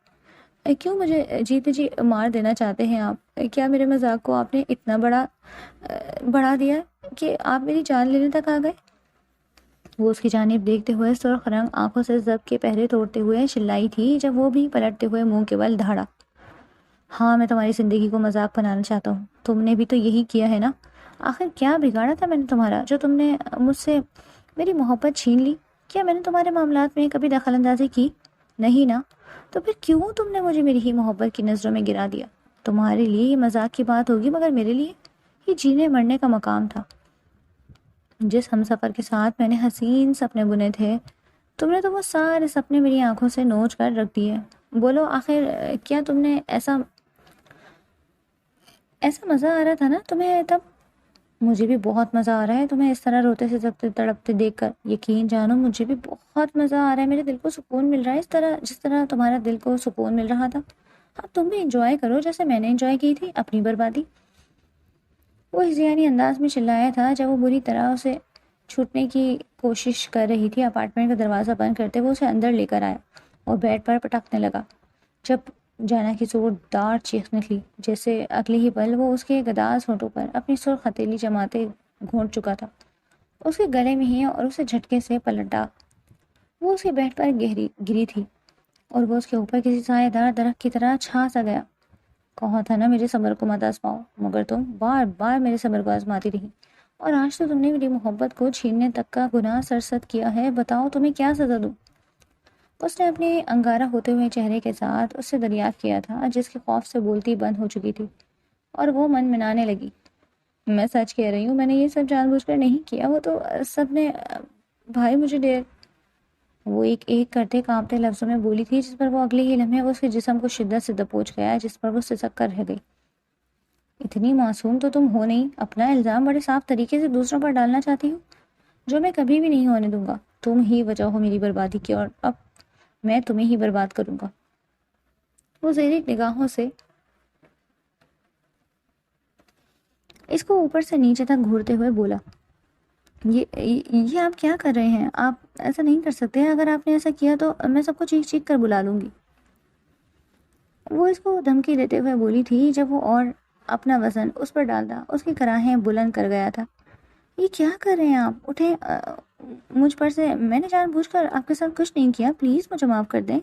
[SPEAKER 1] کیوں مجھے جیتے جی مار دینا چاہتے ہیں آپ؟ کیا میرے مذاق کو آپ نے اتنا بڑھا دیا کہ آپ میری جان لینے تک آ گئے؟ وہ اس کی جانب دیکھتے ہوئے سرخ رنگ آنکھوں سے ضبط کے پہرے توڑتے ہوئے چلائی تھی، جب وہ بھی پلٹتے ہوئے منہ کے بل دھاڑا۔ ہاں، میں تمہاری زندگی کو مذاق بنانا چاہتا ہوں، تم نے بھی تو یہی کیا ہے نا؟ آخر کیا بگاڑا تھا میں نے تمہارا جو تم نے مجھ سے میری محبت چھین لی؟ کیا میں نے تمہارے معاملات میں کبھی دخل اندازی کی؟ نہیں نا؟ تو پھر کیوں تم نے مجھے میری ہی محبت کی نظروں میں گرا دیا؟ تمہارے لیے یہ مذاق کی بات ہوگی، مگر میرے لیے یہ جینے مرنے کا مقام تھا۔ جس ہم سفر کے ساتھ میں نے حسین سپنے بنے تھے، تم نے تو وہ سارے سپنے میری آنکھوں سے نوچ کر رکھ دیے۔ بولو آخر کیا تم نے ایسا مزہ آ رہا تھا نا تمہیں تب؟ مجھے بھی بہت مزہ آ رہا ہے تمہیں اس طرح روتے سے تڑپتے دیکھ کر، یقین جانو مجھے بھی بہت مزہ آ رہا ہے، میرے دل کو سکون مل رہا ہے جس طرح تمہارا دل کو سکون مل رہا تھا۔ اب تم بھی انجوائے کرو جیسے میں نے انجوائے کی تھی اپنی بربادی۔ وہ ہزیانی انداز میں چلایا تھا جب وہ بری طرح اسے چھوٹنے کی کوشش کر رہی تھی۔ اپارٹمنٹ کا دروازہ بند کرتے وہ اسے اندر لے کر آیا اور بیڈ پر پٹکنے لگا، جب جانا کی زوردار چیخ نکلی، جیسے اگلے ہی پل وہ اس کے گداز ہونٹوں پر اپنی سرخ ہتھیلی جماتے گھونٹ چکا تھا، اس کے گلے میں ہی، اور اسے جھٹکے سے پلٹا۔ وہ اس کے بیڈ پر گری تھی اور وہ اس کے اوپر کسی سایہ دار درخت کی طرح چھا سا گیا۔ کہا تھا نا میرے صبر کو مت آزماؤ، مگر تم بار بار میرے صبر کو آزماتی رہی، اور آج تو تم نے میری محبت کو چھیننے تک کا گناہ سرزد کیا ہے۔ بتاؤ تمہیں کیا سزا دوں؟ اس نے اپنے انگارہ ہوتے ہوئے چہرے کے ساتھ اس سے دریافت کیا تھا، جس کے خوف سے بولتی بند ہو چکی تھی، اور وہ من منانے لگی۔ میں سچ کہہ رہی ہوں، میں نے یہ سب جان بوجھ کر نہیں کیا، وہ تو سب نے بھائی مجھے ڈیر، وہ ایک ایک کرتے کانپتے لفظوں میں بولی تھی، جس پر وہ اگلے ہی لمحے اس کے جسم کو شدت سے دبوچ گیا، جس پر وہ سسک کر رہ گئی۔ اتنی معصوم تو تم ہو نہیں، اپنا الزام بڑے صاف طریقے سے دوسروں پر ڈالنا چاہتی ہو، جو میں کبھی بھی نہیں ہونے دوں گا۔ تم ہی وجہ ہو میری بربادی کی، اور اب میں تمہیں ہی برباد کروں گا۔ وہ زیرک نگاہوں سے اس کو اوپر سے نیچے تک گھورتے ہوئے بولا، یہ آپ کیا کر رہے ہیں؟ آپ ایسا نہیں کر سکتے، اگر آپ نے ایسا کیا تو میں سب کو چیخ چیخ کر بلا لوں گی۔ وہ اس کو دھمکی دیتے ہوئے بولی تھی جب وہ اور اپنا وزن اس پر ڈالتا اس کی کراہیں بلند کر گیا تھا۔ یہ کیا کر رہے ہیں آپ؟ اٹھیں مجھ پر سے، میں نے جان بوجھ کر آپ کے ساتھ کچھ نہیں کیا، پلیز مجھے معاف کر دیں۔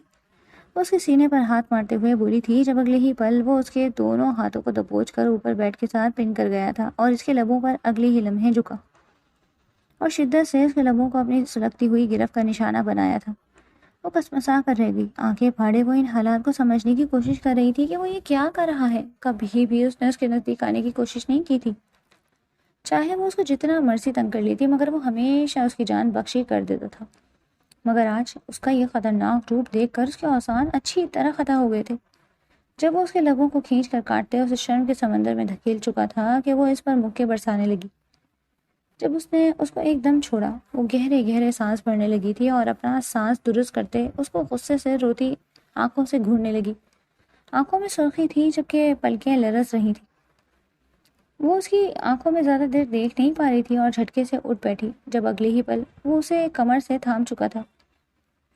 [SPEAKER 1] وہ اس کے سینے پر ہاتھ مارتے ہوئے بولی تھی جب اگلے ہی پل وہ اس کے دونوں ہاتھوں کو دبوچ کر اوپر بیٹھ کے ساتھ پن کر گیا تھا، اور اس کے لبوں پر اگلے ہی لمحے جھکا اور شدت سے اس کے لبوں کو اپنی سلگتی ہوئی گرفت کا نشانہ بنایا تھا۔ وہ کسمسا کر رہ گئی، آنکھیں پھاڑے وہ ان حالات کو سمجھنے کی کوشش کر رہی تھی کہ وہ یہ کیا کر رہا ہے۔ کبھی بھی اس نے اس کے نزدیک آنے کی کوشش نہیں کی تھی، چاہے وہ اس کو جتنا مرضی تنگ کر لیتی، مگر وہ ہمیشہ اس کی جان بخشی کر دیتا تھا۔ مگر آج اس کا یہ خطرناک روپ دیکھ کر اس کے اوزان اچھی طرح خطا ہو گئے تھے۔ جب وہ اس کے لبوں کو کھینچ کر کاٹتے اسے شرم کے سمندر میں دھکیل چکا تھا کہ وہ اس پر مکے برسانے لگی۔ جب اس نے اس کو ایک دم چھوڑا، وہ گہرے گہرے سانس بھرنے لگی تھی اور اپنا سانس درست کرتے اس کو غصے سے روتی آنکھوں سے گھورنے لگی۔ آنکھوں میں سرخی تھی جبکہ پلکیں لرز رہی تھی۔ وہ اس کی آنکھوں میں زیادہ دیر دیکھ نہیں پا رہی تھی اور جھٹکے سے اٹھ بیٹھی جب اگلے ہی پل وہ اسے کمر سے تھام چکا تھا۔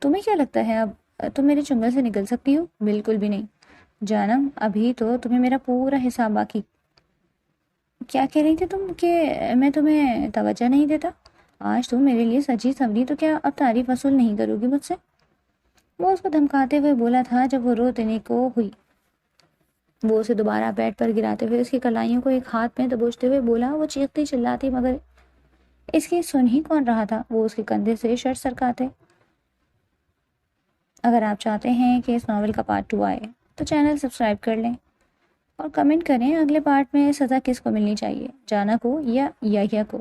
[SPEAKER 1] تمہیں کیا لگتا ہے اب تم میرے چنگل سے نکل سکتی ہو؟ بالکل بھی نہیں جانم، ابھی تو تمہیں میرا پورا حساب باقی۔ کیا کہہ رہی تھی تم کہ میں تمہیں توجہ نہیں دیتا؟ آج تم میرے لیے سچی سمجھی تو کیا اب تعریف وصول نہیں کرو گی مجھ سے؟ وہ اس کو دھمکاتے ہوئے بولا تھا جب وہ رو دینے کو ہوئی۔ وہ اسے دوبارہ بیڈ پر گراتے ہوئے اس کی کلائیوں کو ایک ہاتھ میں دبوچتے ہوئے بولا۔ وہ چیختی چلاتی مگر اس کی سن ہی کون رہا تھا۔ وہ اس کے کندھے سے شرٹ سرکاتے۔ اگر آپ چاہتے ہیں کہ اس ناول کا پارٹ 2 آئے تو چینل سبسکرائب کر لیں اور کمنٹ کریں اگلے پارٹ میں سزا کس کو ملنی چاہیے، جانا کو یا یحییٰ کو۔